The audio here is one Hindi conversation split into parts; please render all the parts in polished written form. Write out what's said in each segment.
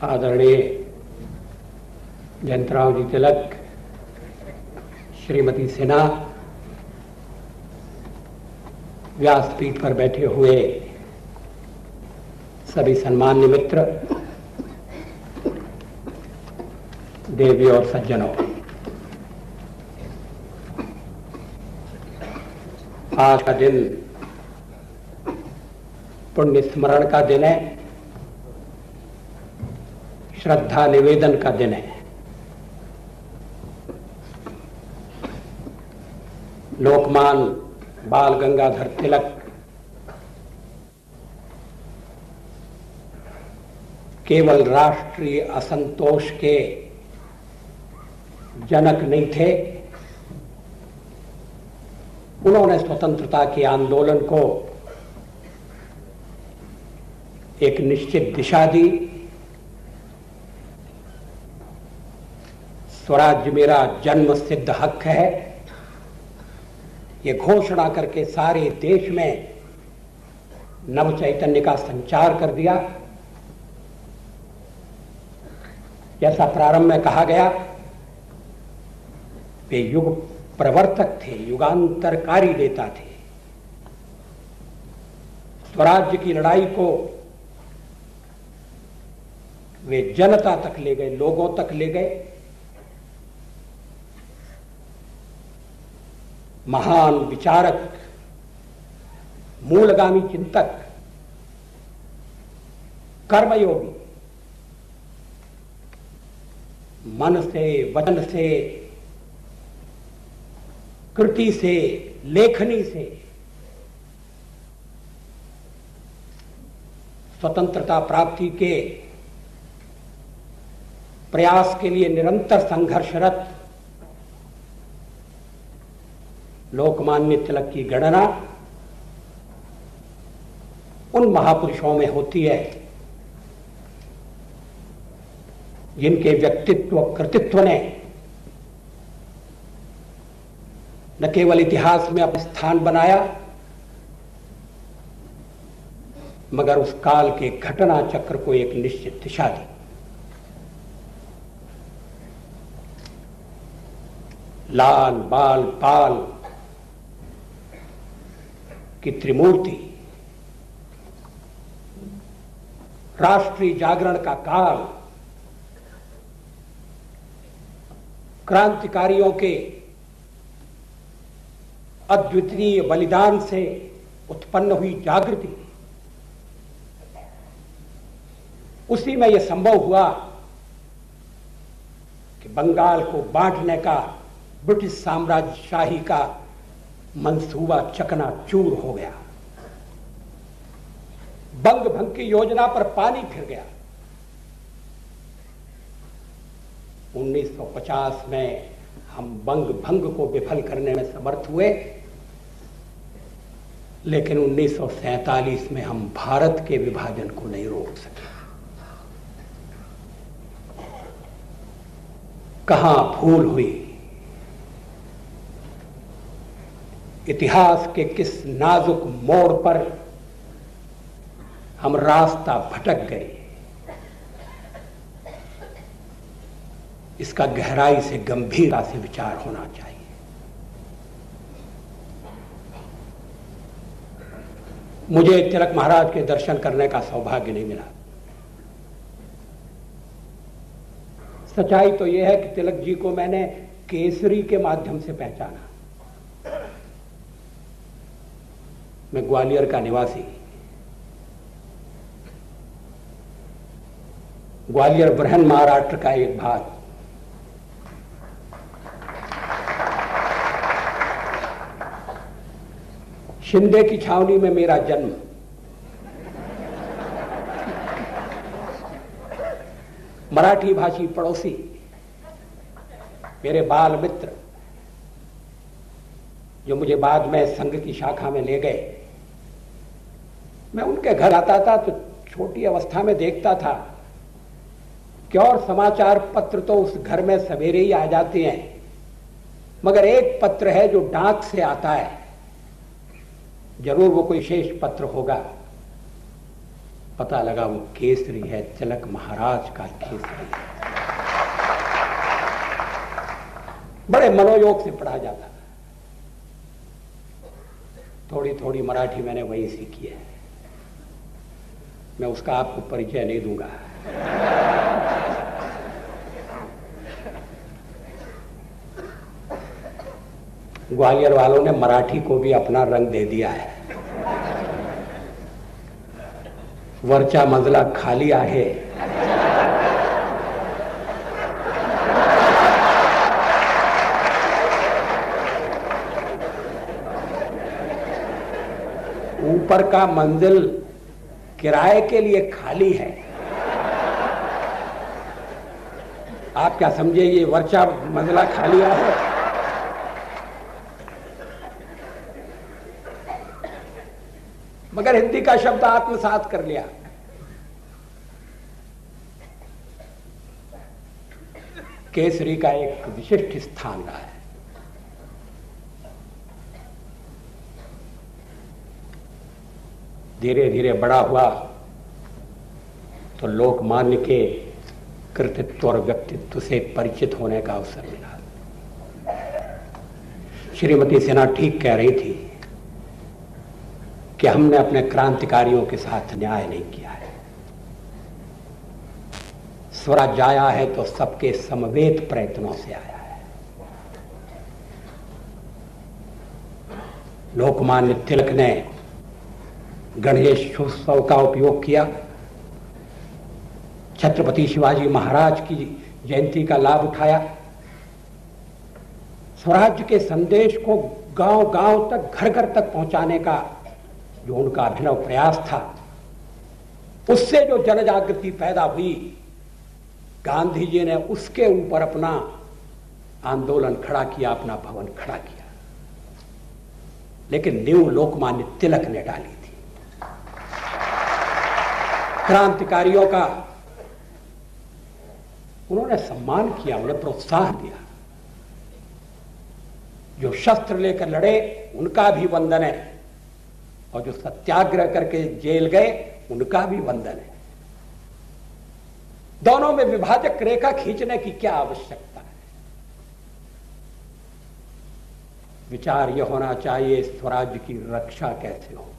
आदरणीय जयंतराव जी तिलक, श्रीमती सिन्हा, व्यासपीठ पर बैठे हुए सभी सम्मान्य मित्र, देवी और सज्जनों, आज का दिन पुण्य स्मरण का दिन है, श्रद्धा निवेदन का दिन है। लोकमान्य बाल गंगाधर तिलक केवल राष्ट्रीय असंतोष के जनक नहीं थे, उन्होंने स्वतंत्रता के आंदोलन को एक निश्चित दिशा दी। स्वराज्य मेरा जन्म सिद्ध हक है, ये घोषणा करके सारे देश में नव चैतन्य का संचार कर दिया। जैसा प्रारंभ में कहा गया, वे युग प्रवर्तक थे, युगांतरकारी नेता थे। स्वराज्य की लड़ाई को वे जनता तक ले गए, लोगों तक ले गए। महान विचारक, मूलगामी चिंतक, कर्मयोगी, मन से, वचन से, कृति से, लेखनी से स्वतंत्रता प्राप्ति के प्रयास के लिए निरंतर संघर्षरत लोकमान्य तिलक की गणना उन महापुरुषों में होती है जिनके व्यक्तित्व कृतित्व ने न केवल इतिहास में अपना स्थान बनाया, मगर उस काल के घटना चक्र को एक निश्चित दिशा दी। लाल बाल पाल की त्रिमूर्ति, राष्ट्रीय जागरण का काल, क्रांतिकारियों के अद्वितीय बलिदान से उत्पन्न हुई जागृति, उसी में यह संभव हुआ कि बंगाल को बांटने का ब्रिटिश साम्राज्यशाही का मंसूबा चकनाचूर हो गया। बंग भंग की योजना पर पानी फिर गया। 1950 में हम बंग भंग को विफल करने में समर्थ हुए, लेकिन 1947 में हम भारत के विभाजन को नहीं रोक सके। कहां भूल हुई, इतिहास के किस नाजुक मोड़ पर हम रास्ता भटक गए, इसका गहराई से गंभीरता से विचार होना चाहिए। मुझे तिलक महाराज के दर्शन करने का सौभाग्य नहीं मिला। सच्चाई तो यह है कि तिलक जी को मैंने केसरी के माध्यम से पहचाना। मैं ग्वालियर का निवासी, ग्वालियर बृहन महाराष्ट्र का एक भाग। शिंदे की छावनी में मेरा जन्म। मराठी भाषी पड़ोसी, मेरे बाल मित्र, जो मुझे बाद में संघ की शाखा में ले गए। मैं उनके घर आता था तो छोटी अवस्था में देखता था कि और समाचार पत्र तो उस घर में सवेरे ही आ जाते हैं, मगर एक पत्र है जो डाक से आता है, जरूर वो कोई शेष पत्र होगा। पता लगा वो केसरी है, तिलक महाराज का केसरी है। बड़े मनोयोग से पढ़ा जाता। थोड़ी थोड़ी मराठी मैंने वहीं सीखी है, मैं उसका आपको परिचय नहीं दूंगा। ग्वालियर वालों ने मराठी को भी अपना रंग दे दिया है। वरचा मजला खाली आहे, ऊपर का मंजिल किराए के लिए खाली है। आप क्या समझे ये वरचा मंजिला खाली है? मगर हिंदी का शब्द आत्मसात कर लिया। केसरी का एक विशिष्ट स्थान रहा है। धीरे धीरे बड़ा हुआ तो लोकमान्य के कृतित्व और व्यक्तित्व से परिचित होने का अवसर मिला। श्रीमती सिन्हा ठीक कह रही थी कि हमने अपने क्रांतिकारियों के साथ न्याय नहीं किया है। स्वराज्य आया है तो सबके समवेत प्रयत्नों से आया है। लोकमान्य तिलक ने गणेशोत्सव का उपयोग किया, छत्रपति शिवाजी महाराज की जयंती का लाभ उठाया, स्वराज्य के संदेश को गांव गांव तक, घर घर तक पहुंचाने का जो उनका अभिनव प्रयास था, उससे जो जन जागृति पैदा हुई, गांधी जी ने उसके ऊपर अपना आंदोलन खड़ा किया, अपना भवन खड़ा किया। लेकिन नींव लोकमान्य तिलक ने डाली थी। क्रांतिकारियों का उन्होंने सम्मान किया, उन्हें प्रोत्साहन दिया। जो शस्त्र लेकर लड़े उनका भी वंदन है, और जो सत्याग्रह करके जेल गए उनका भी वंदन है। दोनों में विभाजक रेखा खींचने की क्या आवश्यकता है? विचार यह होना चाहिए, स्वराज्य की रक्षा कैसे होगी।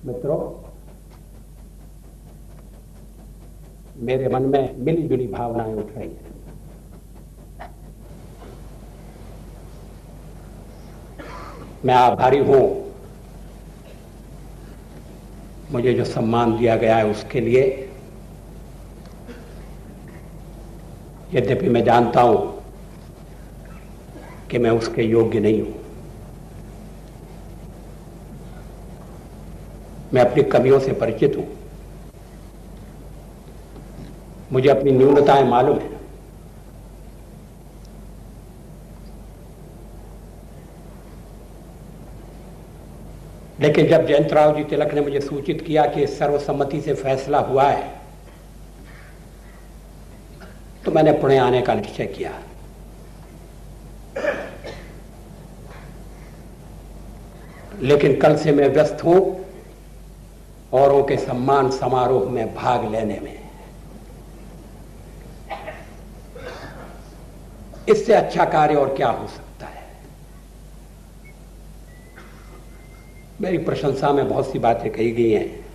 मित्रों, मेरे मन में मिली जुली भावनाएं उठ रही हैं। मैं आभारी हूं मुझे जो सम्मान दिया गया है उसके लिए। यद्यपि मैं जानता हूं कि मैं उसके योग्य नहीं हूं। मैं अपनी कमियों से परिचित हूं, मुझे अपनी न्यूनताएं मालूम है। लेकिन जब जयंतराव जी तिलक ने मुझे सूचित किया कि सर्वसम्मति से फैसला हुआ है, तो मैंने पुणे आने का निश्चय किया। लेकिन कल से मैं व्यस्त हूं औरों के सम्मान समारोह में भाग लेने में। इससे अच्छा कार्य और क्या हो सकता है। मेरी प्रशंसा में बहुत सी बातें कही गई हैं।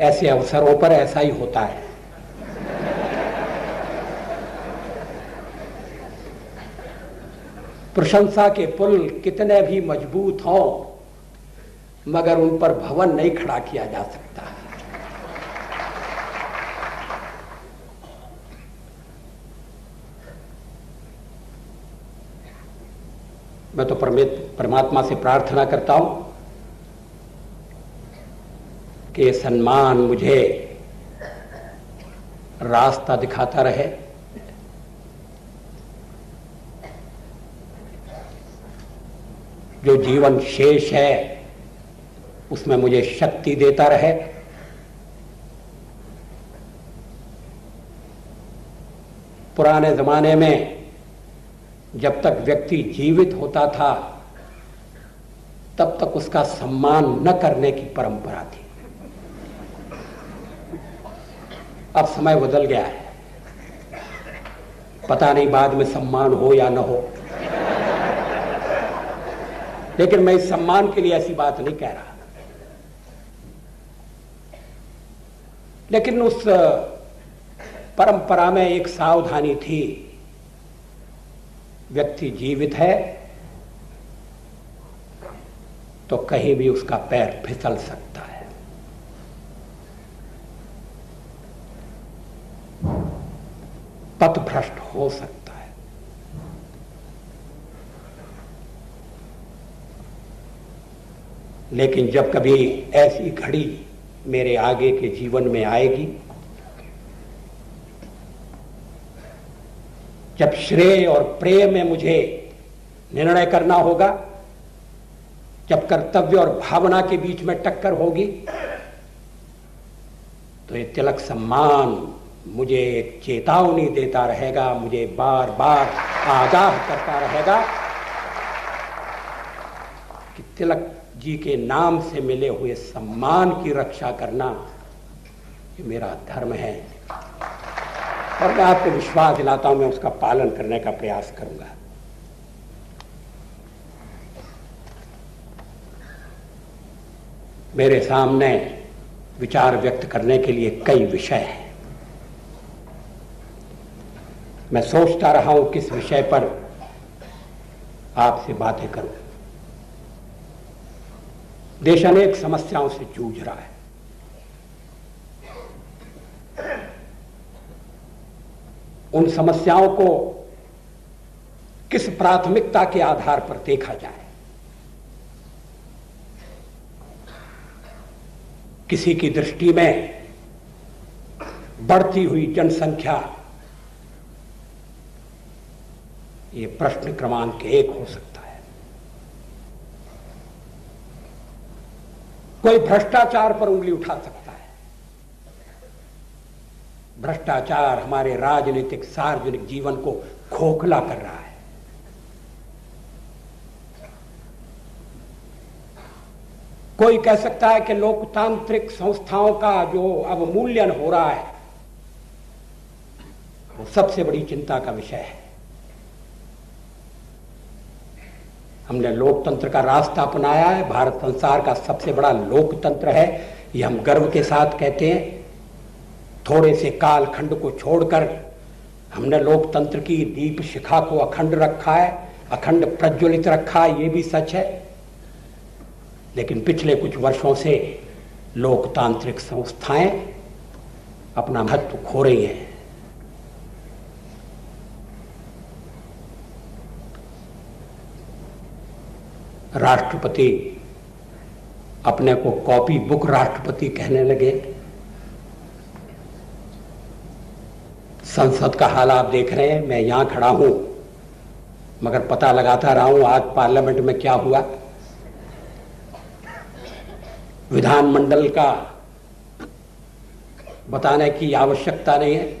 ऐसे अवसरों पर ऐसा ही होता है। प्रशंसा के पुल कितने भी मजबूत हों, मगर उन पर भवन नहीं खड़ा किया जा सकता। मैं तो परमात्मा से प्रार्थना करता हूं कि ये सम्मान मुझे रास्ता दिखाता रहे, जो जीवन शेष है उसमें मुझे शक्ति देता रहे। पुराने जमाने में जब तक व्यक्ति जीवित होता था तब तक उसका सम्मान न करने की परंपरा थी। अब समय बदल गया है, पता नहीं बाद में सम्मान हो या न हो, लेकिन मैं इस सम्मान के लिए ऐसी बात नहीं कह रहा। लेकिन उस परंपरा में एक सावधानी थी, व्यक्ति जीवित है तो कहीं भी उसका पैर फिसल सकता है। पथभ्रष्ट हो सकता है। लेकिन जब कभी ऐसी घड़ी मेरे आगे के जीवन में आएगी, जब श्रेय और प्रेय में मुझे निर्णय करना होगा, जब कर्तव्य और भावना के बीच में टक्कर होगी, तो ये तिलक सम्मान मुझे एक चेतावनी देता रहेगा, मुझे बार बार आगाह करता रहेगा कि तिलक जी के नाम से मिले हुए सम्मान की रक्षा करना ये मेरा धर्म है, और मैं आपको विश्वास दिलाता हूं मैं उसका पालन करने का प्रयास करूंगा। मेरे सामने विचार व्यक्त करने के लिए कई विषय हैं। मैं सोचता रहा हूं किस विषय पर आपसे बातें करूं। देश अनेक समस्याओं से जूझ रहा है। उन समस्याओं को किस प्राथमिकता के आधार पर देखा जाए। किसी की दृष्टि में बढ़ती हुई जनसंख्या ये प्रश्न क्रमांक 1 हो सकता है। कोई भ्रष्टाचार पर उंगली उठा सकता है। भ्रष्टाचार हमारे राजनीतिक सार्वजनिक जीवन को खोखला कर रहा है। कोई कह सकता है कि लोकतांत्रिक संस्थाओं का जो अवमूल्यन हो रहा है वो सबसे बड़ी चिंता का विषय है। हमने लोकतंत्र का रास्ता अपनाया है। भारत संसार का सबसे बड़ा लोकतंत्र है, ये हम गर्व के साथ कहते हैं। थोड़े से कालखंड को छोड़कर हमने लोकतंत्र की दीप शिखा को अखंड रखा है, अखंड प्रज्वलित रखा है, ये भी सच है। लेकिन पिछले कुछ वर्षों से लोकतांत्रिक संस्थाएं अपना महत्व खो रही हैं। राष्ट्रपति अपने को कॉपी बुक राष्ट्रपति कहने लगे। संसद का हाल आप देख रहे हैं। मैं यहां खड़ा हूं मगर पता लगाता रहा हूं आज पार्लियामेंट में क्या हुआ। विधानमंडल का बताने की आवश्यकता नहीं है।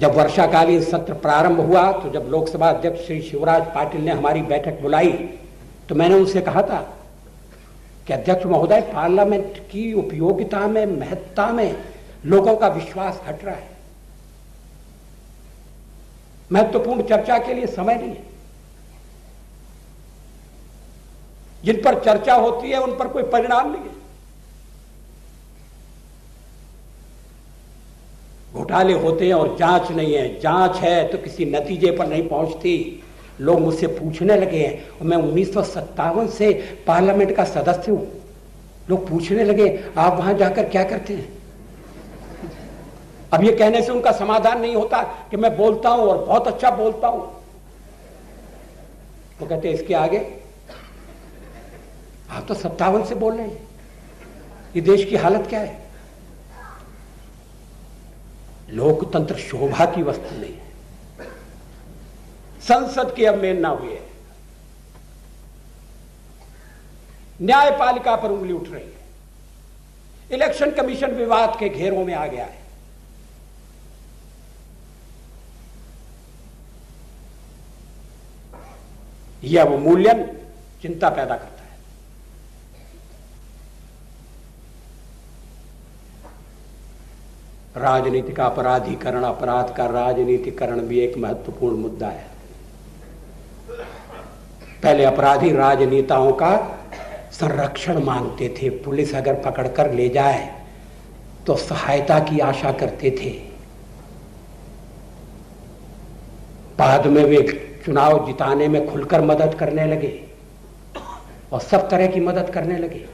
जब वर्षाकालीन सत्र प्रारंभ हुआ तो जब लोकसभा अध्यक्ष श्री शिवराज पाटिल ने हमारी बैठक बुलाई तो मैंने उनसे कहा था कि अध्यक्ष महोदय, पार्लियामेंट की उपयोगिता में, महत्ता में लोगों का विश्वास घट रहा है। महत्वपूर्ण चर्चा के लिए समय नहीं है। जिन पर चर्चा होती है उन पर कोई परिणाम नहीं है। घोटाले होते हैं और जांच नहीं है। जांच है तो किसी नतीजे पर नहीं पहुंचती। लोग मुझसे पूछने लगे हैं, और मैं 1957 से पार्लियामेंट का सदस्य हूं। लोग पूछने लगे आप वहां जाकर क्या करते हैं। अब ये कहने से उनका समाधान नहीं होता कि मैं बोलता हूं और बहुत अच्छा बोलता हूं। तो कहते हैं इसके आगे आप तो 57 से बोल रहे हैं। ये देश की हालत क्या है। लोकतंत्र शोभा की वस्तु नहीं है। संसद की अब मेलना हुई है। न्यायपालिका पर उंगली उठ रही है। इलेक्शन कमीशन विवाद के घेरों में आ गया है। यह अवमूल्यन चिंता पैदा करता है। राजनीति का अपराधीकरण, अपराध का राजनीतिकरण भी एक महत्वपूर्ण मुद्दा है। पहले अपराधी राजनेताओं का संरक्षण मांगते थे, पुलिस अगर पकड़कर ले जाए तो सहायता की आशा करते थे। बाद में वे चुनाव जिताने में खुलकर मदद करने लगे और सब तरह की मदद करने लगे।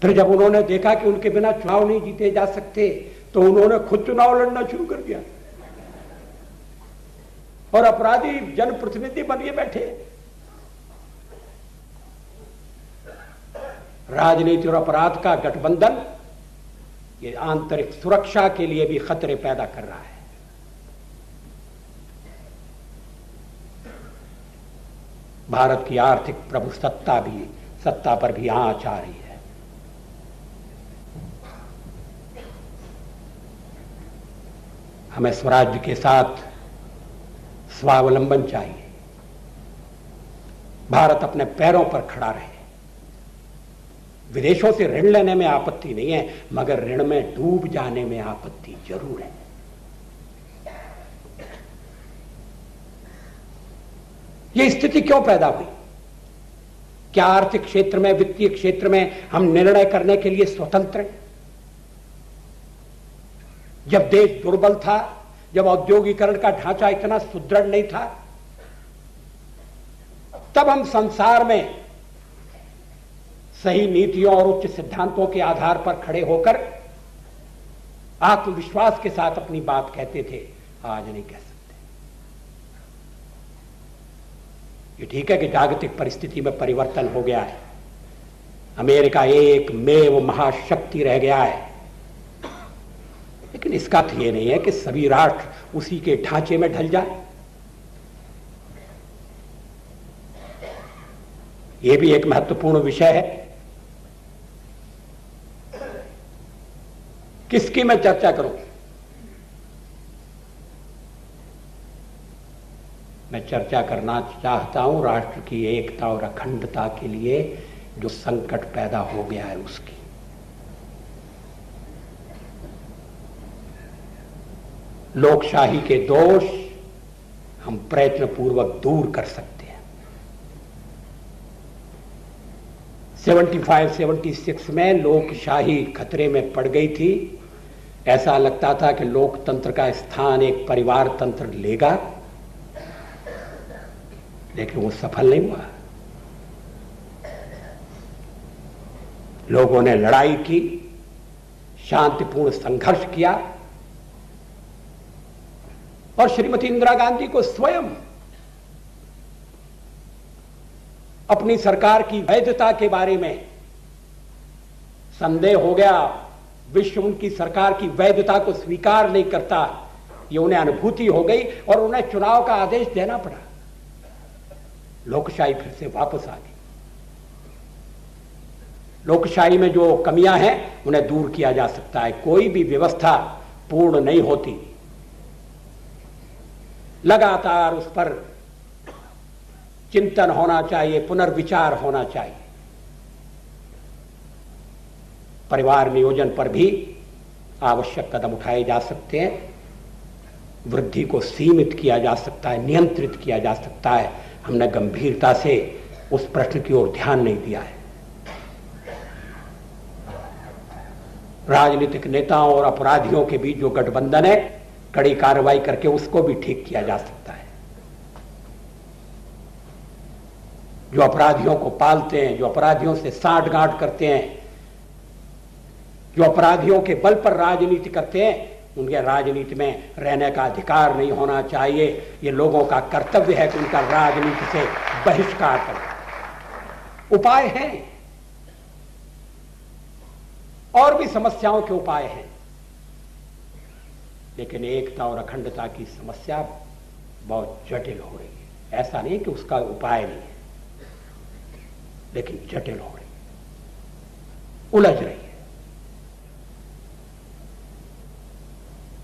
फिर जब उन्होंने देखा कि उनके बिना चुनाव नहीं जीते जा सकते तो उन्होंने खुद चुनाव लड़ना शुरू कर दिया और अपराधी जनप्रतिनिधि बन के बैठे। राजनीति और अपराध का गठबंधन ये आंतरिक सुरक्षा के लिए भी खतरे पैदा कर रहा है। भारत की आर्थिक सत्ता पर भी आंच आ रही है। हमें स्वराज्य के साथ स्वावलंबन चाहिए। भारत अपने पैरों पर खड़ा रहे। विदेशों से ऋण लेने में आपत्ति नहीं है, मगर ऋण में डूब जाने में आपत्ति जरूर है। यह स्थिति क्यों पैदा हुई? क्या आर्थिक क्षेत्र में, वित्तीय क्षेत्र में हम निर्णय करने के लिए स्वतंत्र हैं? जब देश दुर्बल था, जब औद्योगिकरण का ढांचा इतना सुदृढ़ नहीं था, तब हम संसार में सही नीतियों और उच्च सिद्धांतों के आधार पर खड़े होकर आत्मविश्वास के साथ अपनी बात कहते थे। आज नहीं कह सकते। ये ठीक है कि जागतिक परिस्थिति में परिवर्तन हो गया है। अमेरिका एकमेव महाशक्ति रह गया है, लेकिन इसका अर्थ ये नहीं है कि सभी राष्ट्र उसी के ढांचे में ढल जाए। यह भी एक महत्वपूर्ण विषय है। किसकी मैं चर्चा करूं? मैं चर्चा करना चाहता हूं राष्ट्र की एकता और अखंडता के लिए जो संकट पैदा हो गया है उसकी। लोकशाही के दोष हम प्रयत्नपूर्वक दूर कर सकते हैं। 75-76 में लोकशाही खतरे में पड़ गई थी। ऐसा लगता था कि लोकतंत्र का स्थान एक परिवार तंत्र लेगा, लेकिन वो सफल नहीं हुआ। लोगों ने लड़ाई की, शांतिपूर्ण संघर्ष किया और श्रीमती इंदिरा गांधी को स्वयं अपनी सरकार की वैधता के बारे में संदेह हो गया। विश्व उनकी सरकार की वैधता को स्वीकार नहीं करता, ये उन्हें अनुभूति हो गई और उन्हें चुनाव का आदेश देना पड़ा। लोकशाही फिर से वापस आ गई। लोकशाही में जो कमियां हैं उन्हें दूर किया जा सकता है। कोई भी व्यवस्था पूर्ण नहीं होती, लगातार उस पर चिंतन होना चाहिए, पुनर्विचार होना चाहिए। परिवार नियोजन पर भी आवश्यक कदम उठाए जा सकते हैं। वृद्धि को सीमित किया जा सकता है, नियंत्रित किया जा सकता है। हमने गंभीरता से उस प्रश्न की ओर ध्यान नहीं दिया है। राजनीतिक नेताओं और अपराधियों के बीच जो गठबंधन है, कड़ी कार्रवाई करके उसको भी ठीक किया जा सकता है। जो अपराधियों को पालते हैं, जो अपराधियों से साठगांठ करते हैं, जो अपराधियों के बल पर राजनीति करते हैं, उनके राजनीति में रहने का अधिकार नहीं होना चाहिए। ये लोगों का कर्तव्य है कि उनका राजनीति से बहिष्कार करें। उपाय हैं, और भी समस्याओं के उपाय हैं, लेकिन एकता और अखंडता की समस्या बहुत जटिल हो रही है। ऐसा नहीं कि उसका उपाय नहीं है, लेकिन जटिल हो रही है, उलझ रही है।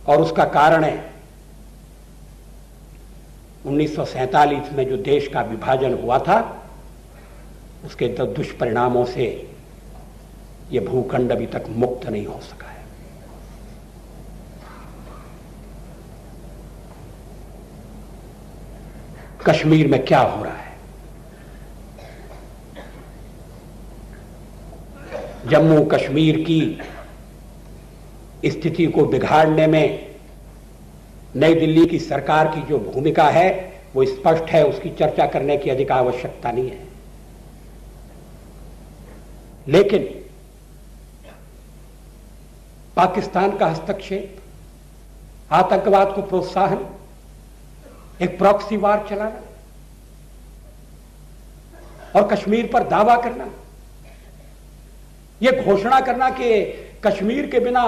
और उसका कारण है 1947 में जो देश का विभाजन हुआ था, उसके दुष्परिणामों से यह भूखंड अभी तक मुक्त नहीं हो सका है। कश्मीर में क्या हो रहा है? जम्मू कश्मीर की स्थिति को बिगाड़ने में नई दिल्ली की सरकार की जो भूमिका है वो स्पष्ट है, उसकी चर्चा करने की अधिक आवश्यकता नहीं है। लेकिन पाकिस्तान का हस्तक्षेप, आतंकवाद को प्रोत्साहन, एक प्रॉक्सी वार चलाना और कश्मीर पर दावा करना, यह घोषणा करना कि कश्मीर के बिना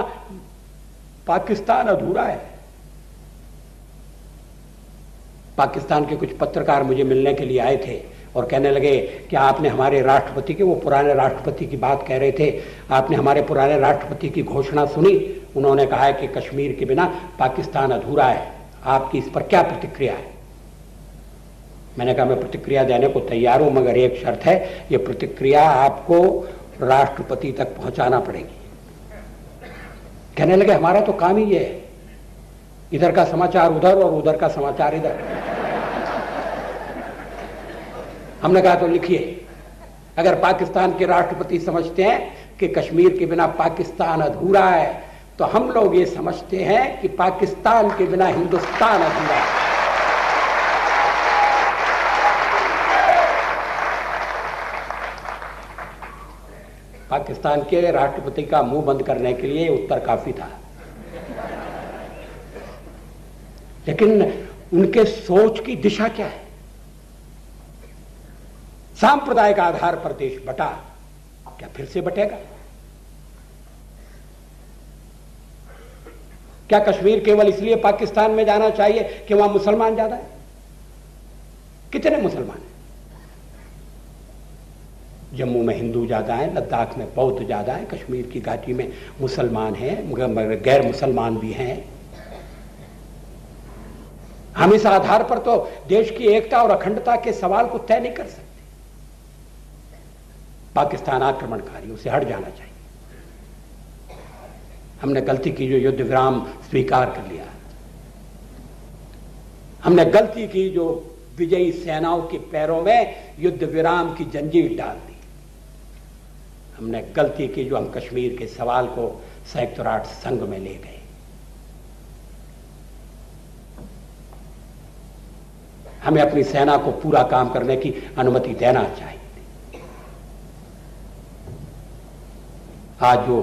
पाकिस्तान अधूरा है। पाकिस्तान के कुछ पत्रकार मुझे मिलने के लिए आए थे और कहने लगे कि आपने हमारे राष्ट्रपति के, वो पुराने राष्ट्रपति की बात कह रहे थे, आपने हमारे पुराने राष्ट्रपति की घोषणा सुनी? उन्होंने कहा है कि कश्मीर के बिना पाकिस्तान अधूरा है। आपकी इस पर क्या प्रतिक्रिया है? मैंने कहा मैं प्रतिक्रिया देने को तैयार हूं, मगर एक शर्त है, यह प्रतिक्रिया आपको राष्ट्रपति तक पहुंचाना पड़ेगी। कहने लगे हमारा तो काम ही ये है, इधर का समाचार उधर और उधर का समाचार इधर। हमने कहा तो लिखिए, अगर पाकिस्तान के राष्ट्रपति समझते हैं कि कश्मीर के बिना पाकिस्तान अधूरा है, तो हम लोग ये समझते हैं कि पाकिस्तान के बिना हिंदुस्तान अधूरा है। पाकिस्तान के राष्ट्रपति का मुंह बंद करने के लिए उत्तर काफी था, लेकिन उनके सोच की दिशा क्या है? सांप्रदायिक आधार पर देश बटा, क्या फिर से बटेगा? क्या कश्मीर केवल इसलिए पाकिस्तान में जाना चाहिए कि वहां मुसलमान ज्यादा है? कितने मुसलमान हैं? जम्मू में हिंदू ज्यादा हैं, लद्दाख में बौद्ध ज्यादा हैं, कश्मीर की घाटी में मुसलमान हैं, मगर गैर मुसलमान भी हैं। हम इस आधार पर तो देश की एकता और अखंडता के सवाल को तय नहीं कर सकते। पाकिस्तान आक्रमणकारी, उसे हट जाना चाहिए। हमने गलती की जो युद्ध विराम स्वीकार कर लिया, हमने गलती की जो विजयी सेनाओं के पैरों में युद्ध विराम की जंजीर डाल दी, हमने गलती की जो हम कश्मीर के सवाल को संयुक्त राष्ट्र संघ में ले गए। हमें अपनी सेना को पूरा काम करने की अनुमति देना चाहिए। आज जो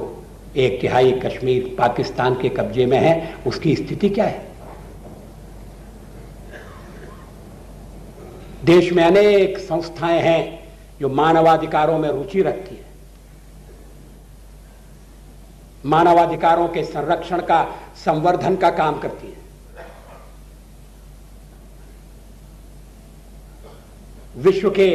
1/3 कश्मीर पाकिस्तान के कब्जे में है, उसकी स्थिति क्या है? देश में अनेक संस्थाएं हैं जो मानवाधिकारों में रुचि रखती है, मानवाधिकारों के संरक्षण का, संवर्धन का काम करती है। विश्व के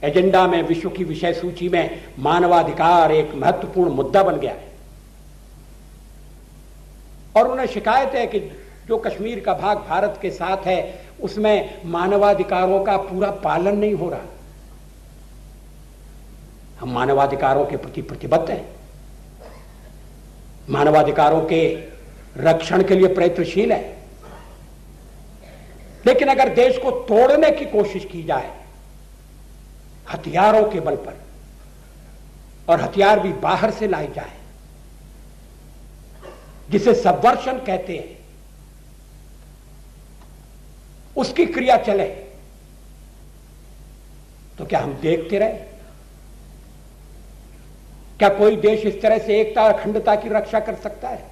एजेंडा में, विश्व की विषय सूची में मानवाधिकार एक महत्वपूर्ण मुद्दा बन गया है। और उन्हें शिकायत है कि जो कश्मीर का भाग भारत के साथ है, उसमें मानवाधिकारों का पूरा पालन नहीं हो रहा। हम मानवाधिकारों के प्रति प्रतिबद्ध हैं, मानवाधिकारों के रक्षण के लिए प्रयत्नशील है, लेकिन अगर देश को तोड़ने की कोशिश की जाए हथियारों के बल पर, और हथियार भी बाहर से लाए जाए, जिसे सबवर्शन कहते हैं, उसकी क्रिया चले, तो क्या हम देखते रहे? क्या कोई देश इस तरह से एकता और अखंडता की रक्षा कर सकता है?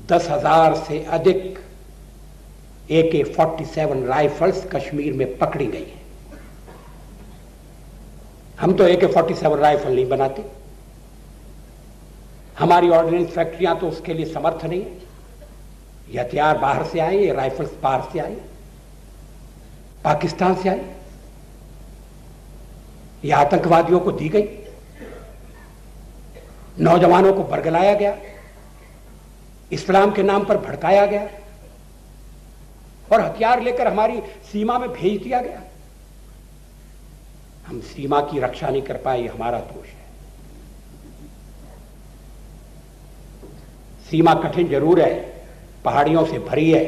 10,000 से अधिक AK-47 राइफल्स कश्मीर में पकड़ी गई है। हम तो AK-47 राइफल नहीं बनाते, हमारी ऑर्डिनेंस फैक्ट्रियां तो उसके लिए समर्थ नहीं है। ये हथियार बाहर से आए, ये राइफल्स बाहर से आए, पाकिस्तान से आई, ये आतंकवादियों को दी गई, नौजवानों को बरगलाया गया, इस्लाम के नाम पर भड़काया गया और हथियार लेकर हमारी सीमा में भेज दिया गया। हम सीमा की रक्षा नहीं कर पाए, हमारा दोष है। सीमा कठिन जरूर है, पहाड़ियों से भरी है,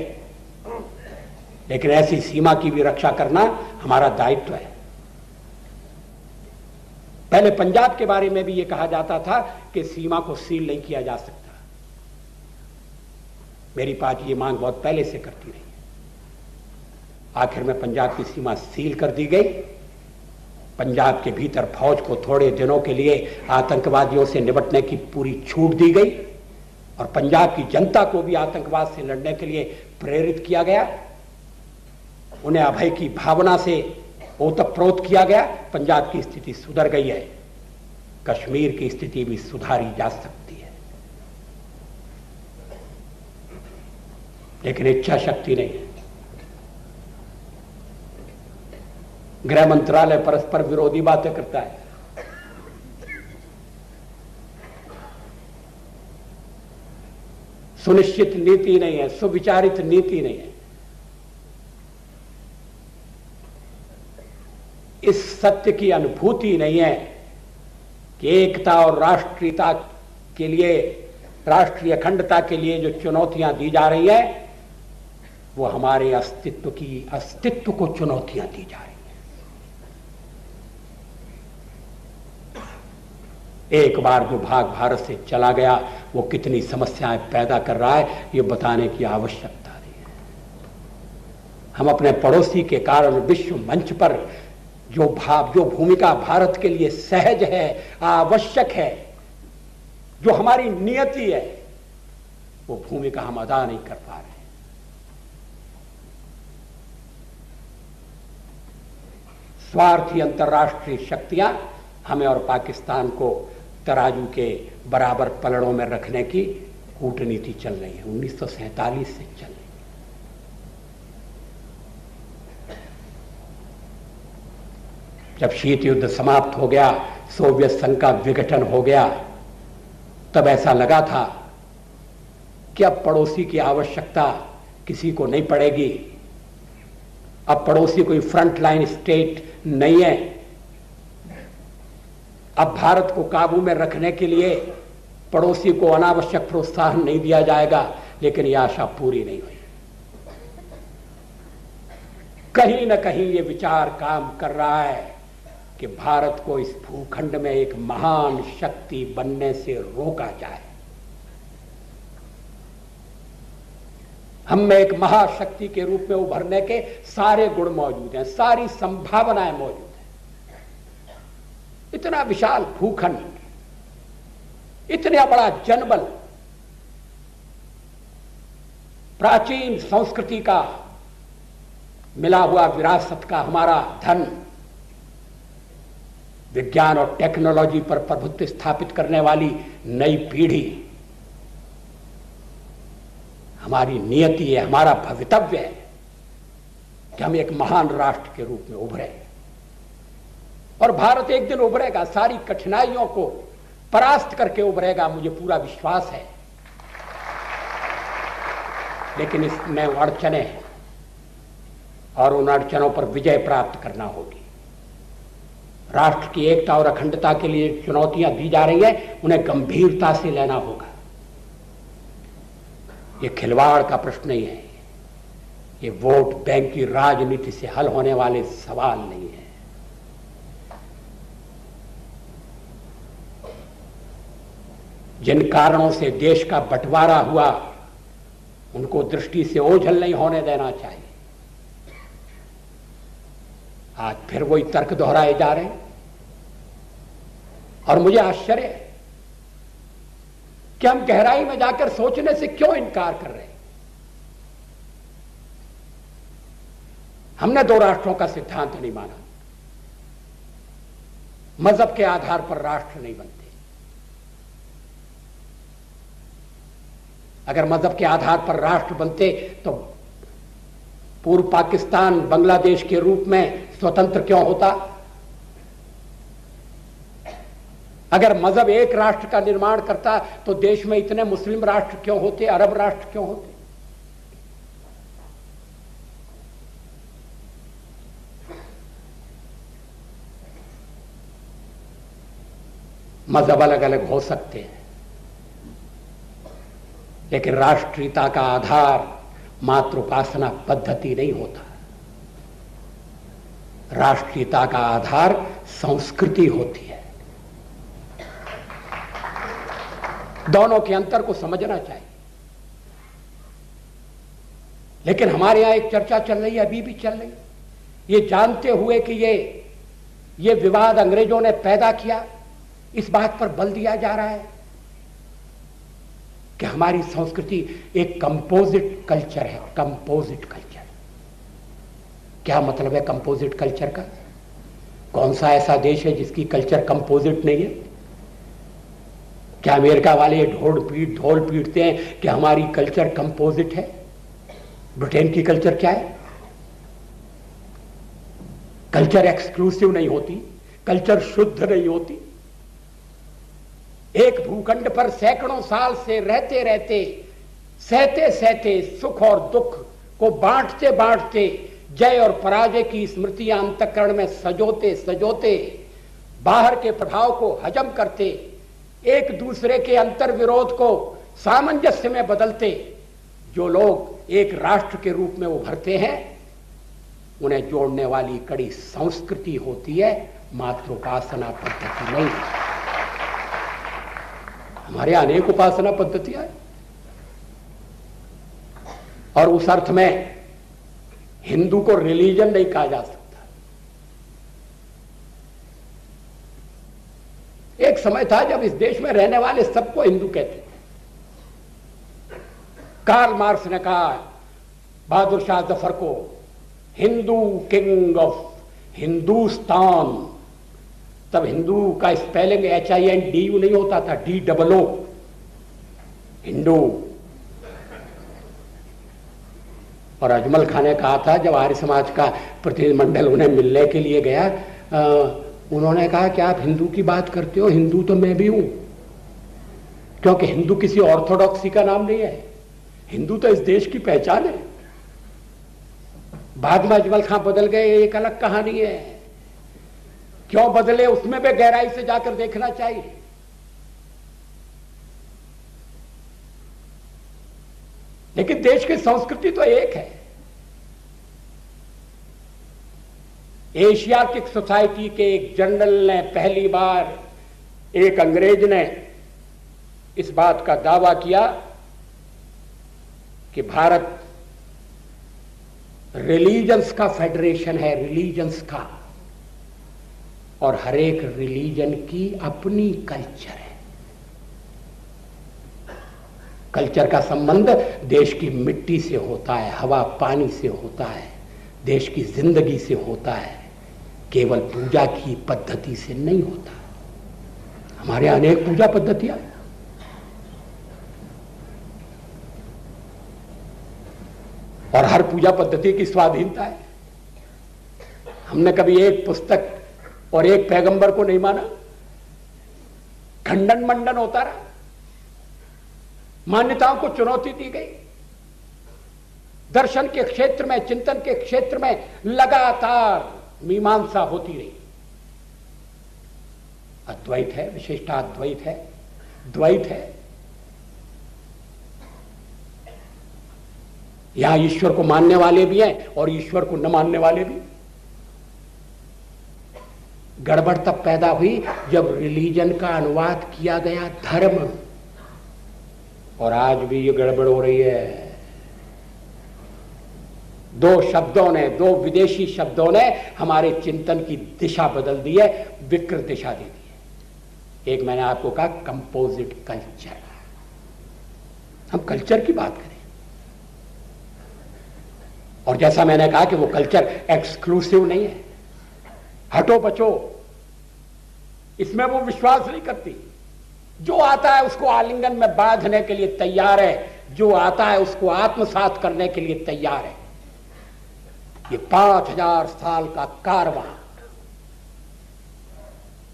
लेकिन ऐसी सीमा की भी रक्षा करना हमारा दायित्व है। पहले पंजाब के बारे में भी यह कहा जाता था कि सीमा को सील नहीं किया जा सकता। मेरी पार्टी ये मांग बहुत पहले से करती रही है। आखिर में पंजाब की सीमा सील कर दी गई। पंजाब के भीतर फौज को थोड़े दिनों के लिए आतंकवादियों से निपटने की पूरी छूट दी गई और पंजाब की जनता को भी आतंकवाद से लड़ने के लिए प्रेरित किया गया। उन्हें अभय की भावना से ओतप्रोत किया गया। पंजाब की स्थिति सुधर गई है, कश्मीर की स्थिति भी सुधारी जा सकती है, लेकिन इच्छा शक्ति नहीं है। गृह मंत्रालय परस्पर विरोधी बातें करता है। सुनिश्चित नीति नहीं है, सुविचारित नीति नहीं है। इस सत्य की अनुभूति नहीं है कि एकता और राष्ट्रीयता के लिए, राष्ट्रीय अखंडता के लिए जो चुनौतियां दी जा रही है, वो हमारे अस्तित्व को चुनौतियां दी जा रही है। एक बार जो भाग भारत से चला गया वो कितनी समस्याएं पैदा कर रहा है, ये बताने की आवश्यकता नहीं है। हम अपने पड़ोसी के कारण विश्व मंच पर जो भूमिका भारत के लिए सहज है, आवश्यक है, जो हमारी नियति है, वो भूमिका हम अदा नहीं कर पा रहे। स्वार्थी अंतर्राष्ट्रीय शक्तियां हमें और पाकिस्तान को तराजू के बराबर पलड़ों में रखने की कूटनीति चल रही है, 1947 से चल रही है। जब शीत युद्ध समाप्त हो गया, सोवियत संघ का विघटन हो गया, तब ऐसा लगा था कि अब पड़ोसी की आवश्यकता किसी को नहीं पड़ेगी। अब पड़ोसी कोई फ्रंट लाइन स्टेट नहीं है। अब भारत को काबू में रखने के लिए पड़ोसी को अनावश्यक प्रोत्साहन नहीं दिया जाएगा। लेकिन यह आशा पूरी नहीं हुई। कहीं ना कहीं यह विचार काम कर रहा है कि भारत को इस भूखंड में एक महान शक्ति बनने से रोका जाए। हम में एक महाशक्ति के रूप में उभरने के सारे गुण मौजूद हैं, सारी संभावनाएं मौजूद हैं। इतना विशाल भूखंड, इतना बड़ा जनबल, प्राचीन संस्कृति का मिला हुआ विरासत का हमारा धन, विज्ञान और टेक्नोलॉजी पर प्रभुत्व स्थापित करने वाली नई पीढ़ी, हमारी नियति है, हमारा भवितव्य है कि हम एक महान राष्ट्र के रूप में उभरे। और भारत एक दिन उभरेगा, सारी कठिनाइयों को परास्त करके उभरेगा, मुझे पूरा विश्वास है। लेकिन इसमें अड़चने हैं और उन अड़चनों पर विजय प्राप्त करना होगी। राष्ट्र की एकता और अखंडता के लिए चुनौतियां दी जा रही हैं, उन्हें गंभीरता से लेना होगा। ये खिलवाड़ का प्रश्न नहीं है, ये वोट बैंक की राजनीति से हल होने वाले सवाल नहीं है। जिन कारणों से देश का बंटवारा हुआ, उनको दृष्टि से ओझल नहीं होने देना चाहिए। आज फिर वही तर्क दोहराए जा रहे हैं और मुझे आश्चर्य है कि हम गहराई में जाकर सोचने से क्यों इनकार कर रहे हैं। हमने दो राष्ट्रों का सिद्धांत नहीं माना। मजहब के आधार पर राष्ट्र नहीं बनते। अगर मजहब के आधार पर राष्ट्र बनते तो पूर्व पाकिस्तान बांग्लादेश के रूप में स्वतंत्र क्यों होता? अगर मजहब एक राष्ट्र का निर्माण करता तो देश में इतने मुस्लिम राष्ट्र क्यों होते, अरब राष्ट्र क्यों होते? मजहब अलग अलग हो सकते हैं, लेकिन राष्ट्रीयता का आधार मात्र उपासना पद्धति नहीं होता। राष्ट्रीयता का आधार संस्कृति होती है। दोनों के अंतर को समझना चाहिए। लेकिन हमारे यहां एक चर्चा चल रही है, अभी भी चल रही है, ये जानते हुए कि ये विवाद अंग्रेजों ने पैदा किया, इस बात पर बल दिया जा रहा है कि हमारी संस्कृति एक कंपोजिट कल्चर है। कंपोजिट कल्चर क्या मतलब है? कंपोजिट कल्चर का कौन सा ऐसा देश है जिसकी कल्चर कंपोजिट नहीं है? क्या अमेरिका वाले ढोल पीटते हैं कि हमारी कल्चर कंपोजिट है? ब्रिटेन की कल्चर क्या है? कल्चर एक्सक्लूसिव नहीं होती, कल्चर शुद्ध नहीं होती। एक भूखंड पर सैकड़ों साल से रहते रहते, सहते सहते, सुख और दुख को बांटते बांटते, जय और पराजय की स्मृतियां अंतःकरण में सजोते सजोते, बाहर के प्रभाव को हजम करते, एक दूसरे के अंतर विरोध को सामंजस्य में बदलते, जो लोग एक राष्ट्र के रूप में उभरते हैं, उन्हें जोड़ने वाली कड़ी संस्कृति होती है, मात्र उपासना पद्धति नहीं। हमारे अनेक उपासना पद्धतियां हैं और उस अर्थ में हिंदू को रिलीजन नहीं कहा जा सकता। एक समय था जब इस देश में रहने वाले सबको हिंदू कहते थे। कार्ल मार्क्स ने कहा बहादुर शाह जफर को हिंदू किंग ऑफ हिंदुस्तान। तब हिंदू का स्पेलिंग HINDU नहीं होता था, DOO, हिंदू। और अजमल खान ने कहा था जब आर्य समाज का प्रतिनिधिमंडल उन्हें मिलने के लिए गया, उन्होंने कहा कि आप हिंदू की बात करते हो, हिंदू तो मैं भी हूं, क्योंकि हिंदू किसी ऑर्थोडॉक्सी का नाम नहीं है, हिंदू तो इस देश की पहचान है। बाद में अजमल खान बदल गए, एक अलग कहानी है। क्यों बदले उसमें भी गहराई से जाकर देखना चाहिए। लेकिन देश की संस्कृति तो एक है। एशियाटिक सोसाइटी के एक जर्नल ने पहली बार, एक अंग्रेज ने इस बात का दावा किया कि भारत रिलीजन्स का फेडरेशन है, रिलीजन्स का, और हर एक रिलीजन की अपनी कल्चर है। कल्चर का संबंध देश की मिट्टी से होता है, हवा पानी से होता है, देश की जिंदगी से होता है, केवल पूजा की पद्धति से नहीं होता। हमारे अनेक पूजा पद्धतियां हैं और हर पूजा पद्धति की स्वाधीनता है। हमने कभी एक पुस्तक और एक पैगंबर को नहीं माना, खंडन मंडन होता रहा, मान्यताओं को चुनौती दी गई। दर्शन के क्षेत्र में, चिंतन के क्षेत्र में लगातार मीमांसा होती रही। अद्वैत है, विशिष्टा अद्वैत है, द्वैत है। यहां ईश्वर को मानने वाले भी हैं और ईश्वर को न मानने वाले भी। गड़बड़ तब पैदा हुई जब रिलीजन का अनुवाद किया गया धर्म, और आज भी ये गड़बड़ हो रही है। दो शब्दों ने, दो विदेशी शब्दों ने हमारे चिंतन की दिशा बदल दी है, विकृत दिशा दे दी है। एक मैंने आपको कहा कंपोजिट कल्चर, हम कल्चर की बात करें, और जैसा मैंने कहा कि वो कल्चर एक्सक्लूसिव नहीं है, हटो बचो, इसमें वो विश्वास नहीं करती। जो आता है उसको आलिंगन में बांधने के लिए तैयार है, जो आता है उसको आत्मसात करने के लिए तैयार है। ये 5000 साल का कारवां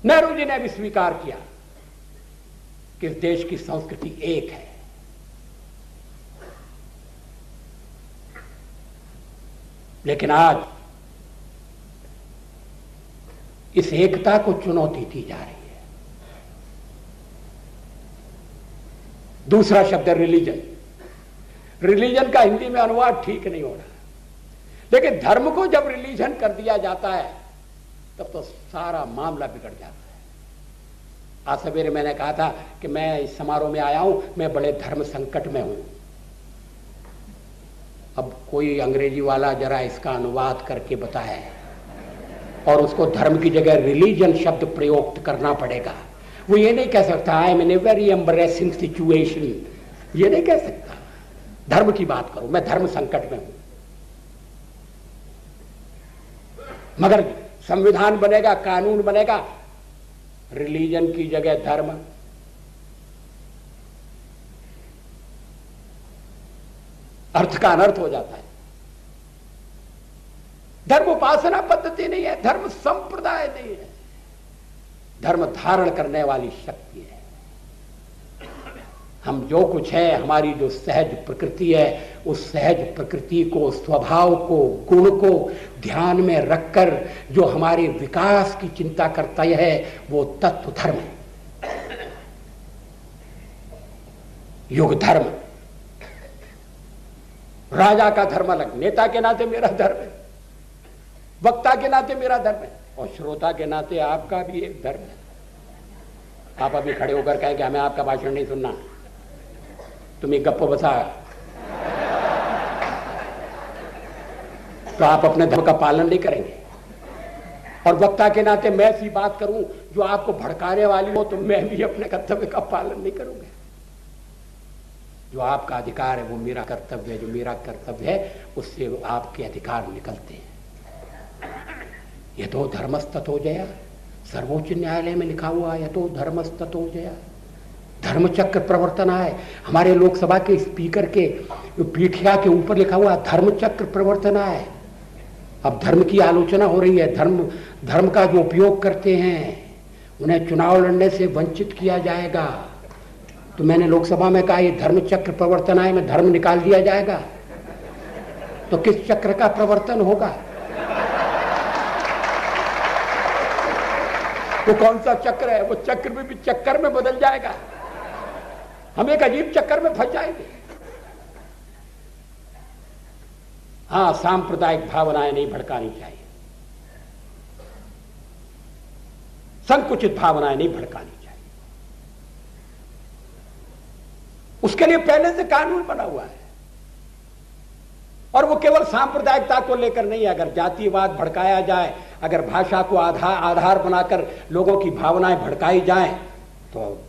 नेहरू जी ने भी स्वीकार किया कि इस देश की संस्कृति एक है। लेकिन आज इस एकता को चुनौती दी जा रही है। दूसरा शब्द है रिलीजन। रिलीजन का हिंदी में अनुवाद ठीक नहीं हो रहा, लेकिन धर्म को जब रिलीजन कर दिया जाता है तब तो सारा मामला बिगड़ जाता है। आज सवेरे मैंने कहा था कि मैं इस समारोह में आया हूं, मैं बड़े धर्म संकट में हूं। अब कोई अंग्रेजी वाला जरा इसका अनुवाद करके बताए, और उसको धर्म की जगह रिलीजन शब्द प्रयोग करना पड़ेगा। वो ये नहीं कह सकता I am in a very embarrassing situation, ये नहीं कह सकता। धर्म की बात करो, मैं धर्म संकट में हूं। मगर संविधान बनेगा, कानून बनेगा, रिलीजन की जगह धर्म, अर्थ का अनर्थ हो जाता है। धर्म उपासना पद्धति नहीं है, धर्म संप्रदाय नहीं है, धर्म धारण करने वाली शक्ति है। हम जो कुछ है, हमारी जो सहज प्रकृति है, उस सहज प्रकृति को, स्वभाव को, गुण को ध्यान में रखकर जो हमारे विकास की चिंता करता है, वो तत्व धर्म है। युग धर्म, राजा का धर्म अलग, नेता के नाते मेरा धर्म है, वक्ता के नाते मेरा धर्म है, और श्रोता के नाते आपका भी एक धर्म है। आप अभी खड़े होकर कहें कि हमें आपका भाषण नहीं सुनना, तुम्हें गप्पो बसा, तो आप अपने धर्म का पालन नहीं करेंगे। और वक्ता के नाते मैं ऐसी बात करूं जो आपको भड़काने वाली हो, तो मैं भी अपने कर्तव्य का पालन नहीं करूंगा। जो आपका अधिकार है वो मेरा कर्तव्य है, जो मेरा कर्तव्य है उससे आपके अधिकार निकलते हैं। ये तो धर्मस्ततो जया, सर्वोच्च न्यायालय में लिखा हुआ है, ये तो धर्मस्ततो जया, धर्मचक्र प्रवर्तन है। हमारे लोकसभा के स्पीकर के पीठिया के ऊपर लिखा हुआ धर्मचक्र प्रवर्तन है। अब धर्म की आलोचना हो रही है, धर्म का जो उपयोग करते हैं उन्हें चुनाव लड़ने से वंचित किया जाएगा। तो मैंने लोकसभा में कहा ये धर्मचक्र प्रवर्तन है, में धर्म निकाल दिया जाएगा, तो किस चक्र का प्रवर्तन होगा? वो कौन सा चक्र है? वो चक्र भी चक्कर में बदल जाएगा, हम एक अजीब चक्कर में फंस जाएंगे। हाँ, सांप्रदायिक भावनाएं नहीं भड़कानी चाहिए, संकुचित भावनाएं नहीं भड़कानी चाहिए। उसके लिए पहले से कानून बना हुआ है, और वो केवल सांप्रदायिकता को लेकर नहीं है। अगर जातिवाद भड़काया जाए, अगर भाषा को आधार बनाकर लोगों की भावनाएं भड़काई जाएं, तो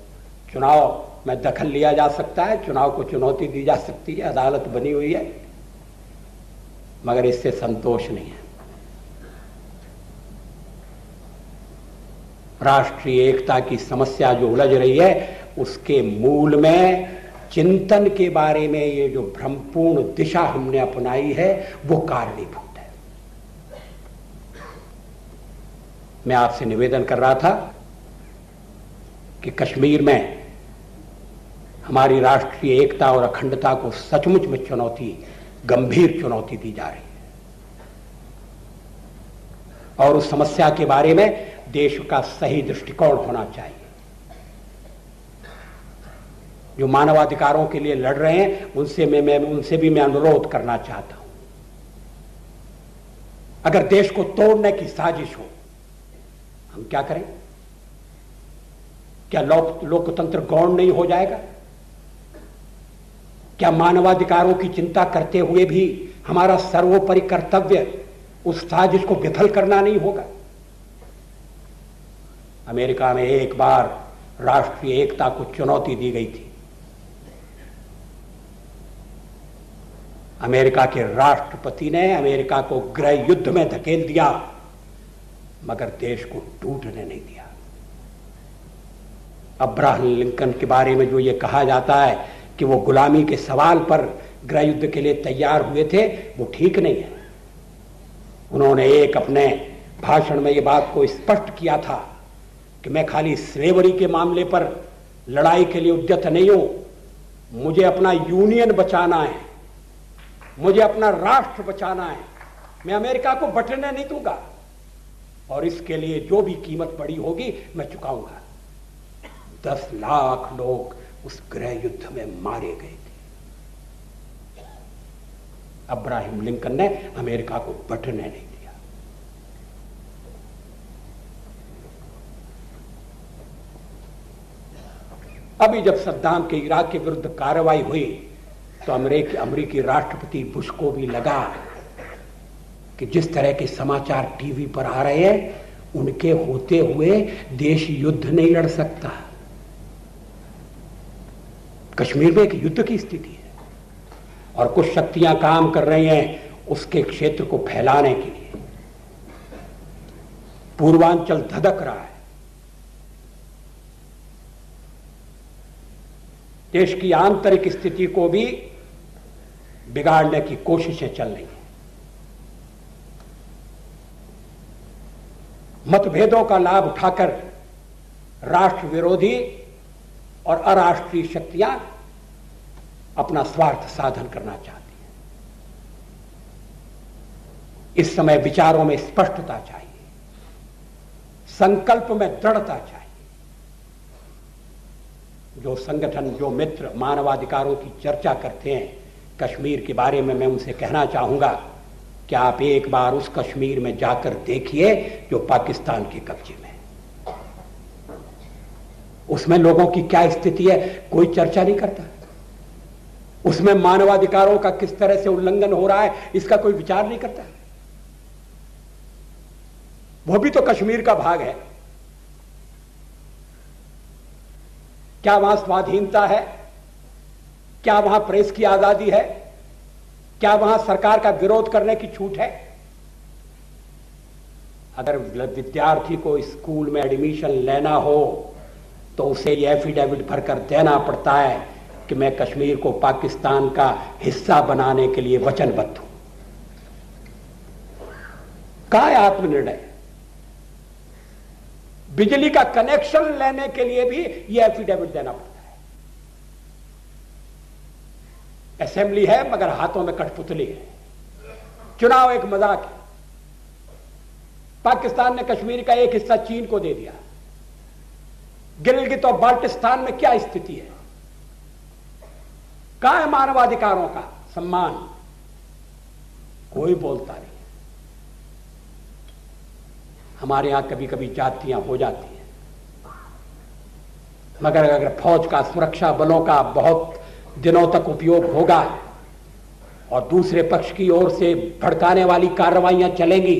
चुनाव में दखल लिया जा सकता है, चुनाव को चुनौती दी जा सकती है, अदालत बनी हुई है, मगर इससे संतोष नहीं है। राष्ट्रीय एकता की समस्या जो उलझ रही है, उसके मूल में चिंतन के बारे में ये जो भ्रमपूर्ण दिशा हमने अपनाई है, वो कारणीभूत है। मैं आपसे निवेदन कर रहा था कि कश्मीर में हमारी राष्ट्रीय एकता और अखंडता को सचमुच में चुनौती, गंभीर चुनौती दी जा रही है, और उस समस्या के बारे में देश का सही दृष्टिकोण होना चाहिए। जो मानवाधिकारों के लिए लड़ रहे हैं उनसे भी मैं अनुरोध करना चाहता हूं, अगर देश को तोड़ने की साजिश हो, हम क्या करें? क्या लोकतंत्र गौण नहीं हो जाएगा? क्या मानवाधिकारों की चिंता करते हुए भी हमारा सर्वोपरि कर्तव्य उस साजिश को विफल करना नहीं होगा? अमेरिका में एक बार राष्ट्रीय एकता को चुनौती दी गई थी। अमेरिका के राष्ट्रपति ने अमेरिका को गृह युद्ध में धकेल दिया, मगर देश को टूटने नहीं दिया। अब्राहम लिंकन के बारे में जो ये कहा जाता है कि वो गुलामी के सवाल पर गृह युद्ध के लिए तैयार हुए थे, वो ठीक नहीं है। उन्होंने एक अपने भाषण में ये बात को स्पष्ट किया था कि मैं खाली स्लेवरी के मामले पर लड़ाई के लिए उद्यत नहीं हूं। मुझे अपना यूनियन बचाना है, मुझे अपना राष्ट्र बचाना है। मैं अमेरिका को बंटने नहीं दूंगा और इसके लिए जो भी कीमत पड़ी होगी मैं चुकाऊंगा। 10 लाख लोग उस गृह युद्ध में मारे गए थे। अब्राहम लिंकन ने अमेरिका को बंटने नहीं दिया। अभी जब सद्दाम के इराक के विरुद्ध कार्रवाई हुई तो अमेरिकी राष्ट्रपति बुश को भी लगा कि जिस तरह के समाचार टीवी पर आ रहे हैं, उनके होते हुए देश युद्ध नहीं लड़ सकता। कश्मीर में एक युद्ध की स्थिति है और कुछ शक्तियां काम कर रही हैं उसके क्षेत्र को फैलाने के लिए। पूर्वांचल धधक रहा है, देश की आंतरिक स्थिति को भी बिगाड़ने की कोशिशें चल रही हैं। मतभेदों का लाभ उठाकर राष्ट्र विरोधी और अराष्ट्रीय शक्तियां अपना स्वार्थ साधन करना चाहती हैं। इस समय विचारों में स्पष्टता चाहिए, संकल्प में दृढ़ता चाहिए। जो संगठन, जो मित्र मानवाधिकारों की चर्चा करते हैं कश्मीर के बारे में, मैं उनसे कहना चाहूंगा कि आप एक बार उस कश्मीर में जाकर देखिए जो पाकिस्तान के कब्जे में है। उसमें लोगों की क्या स्थिति है, कोई चर्चा नहीं करता। उसमें मानवाधिकारों का किस तरह से उल्लंघन हो रहा है, इसका कोई विचार नहीं करता। वो भी तो कश्मीर का भाग है। क्या वहां स्वाधीनता है? क्या वहां प्रेस की आजादी है? क्या वहां सरकार का विरोध करने की छूट है? अगर विद्यार्थी को स्कूल में एडमिशन लेना हो तो उसे यह एफिडेविट भरकर देना पड़ता है कि मैं कश्मीर को पाकिस्तान का हिस्सा बनाने के लिए वचनबद्ध हूं। कहां है आत्मनिर्णय? बिजली का कनेक्शन लेने के लिए भी यह एफिडेविट देना पड़ता है। असेंबली है मगर हाथों में कठपुतली है। चुनाव एक मजाक है। पाकिस्तान ने कश्मीर का एक हिस्सा चीन को दे दिया। गिलगित और बाल्टिस्तान में क्या स्थिति है? कहां है मानवाधिकारों का सम्मान? कोई बोलता नहीं। हमारे यहां कभी कभी जातियां हो जाती हैं, मगर अगर फौज का, सुरक्षा बलों का बहुत दिनों तक उपयोग होगा और दूसरे पक्ष की ओर से भड़काने वाली कार्रवाइयां चलेंगी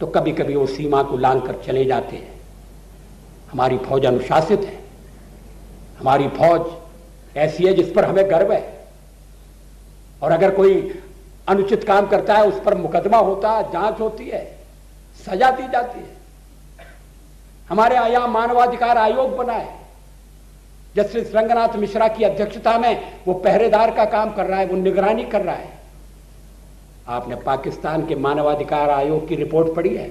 तो कभी कभी वो सीमा को लांघकर चले जाते हैं। हमारी फौज अनुशासित है। हमारी फौज ऐसी है जिस पर हमें गर्व है। और अगर कोई अनुचित काम करता है उस पर मुकदमा होता है, जांच होती है, सजा दी जाती है। हमारे यहां मानवाधिकार आयोग बना है, जस्टिस रंगनाथ मिश्रा की अध्यक्षता में। वो पहरेदार का काम कर रहा है, वो निगरानी कर रहा है। आपने पाकिस्तान के मानवाधिकार आयोग की रिपोर्ट पढ़ी है?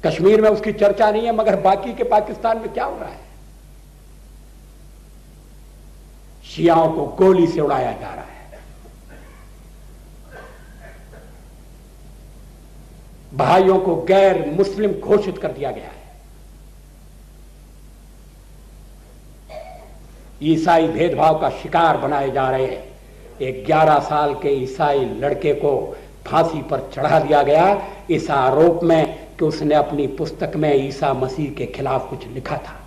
कश्मीर में उसकी चर्चा नहीं है, मगर बाकी के पाकिस्तान में क्या हो रहा है? शियाओं को गोली से उड़ाया जा रहा है। भाइयों को गैर मुस्लिम घोषित कर दिया गया है। ईसाई भेदभाव का शिकार बनाए जा रहे हैं। एक 11 साल के ईसाई लड़के को फांसी पर चढ़ा दिया गया इस आरोप में कि उसने अपनी पुस्तक में ईसा मसीह के खिलाफ कुछ लिखा था।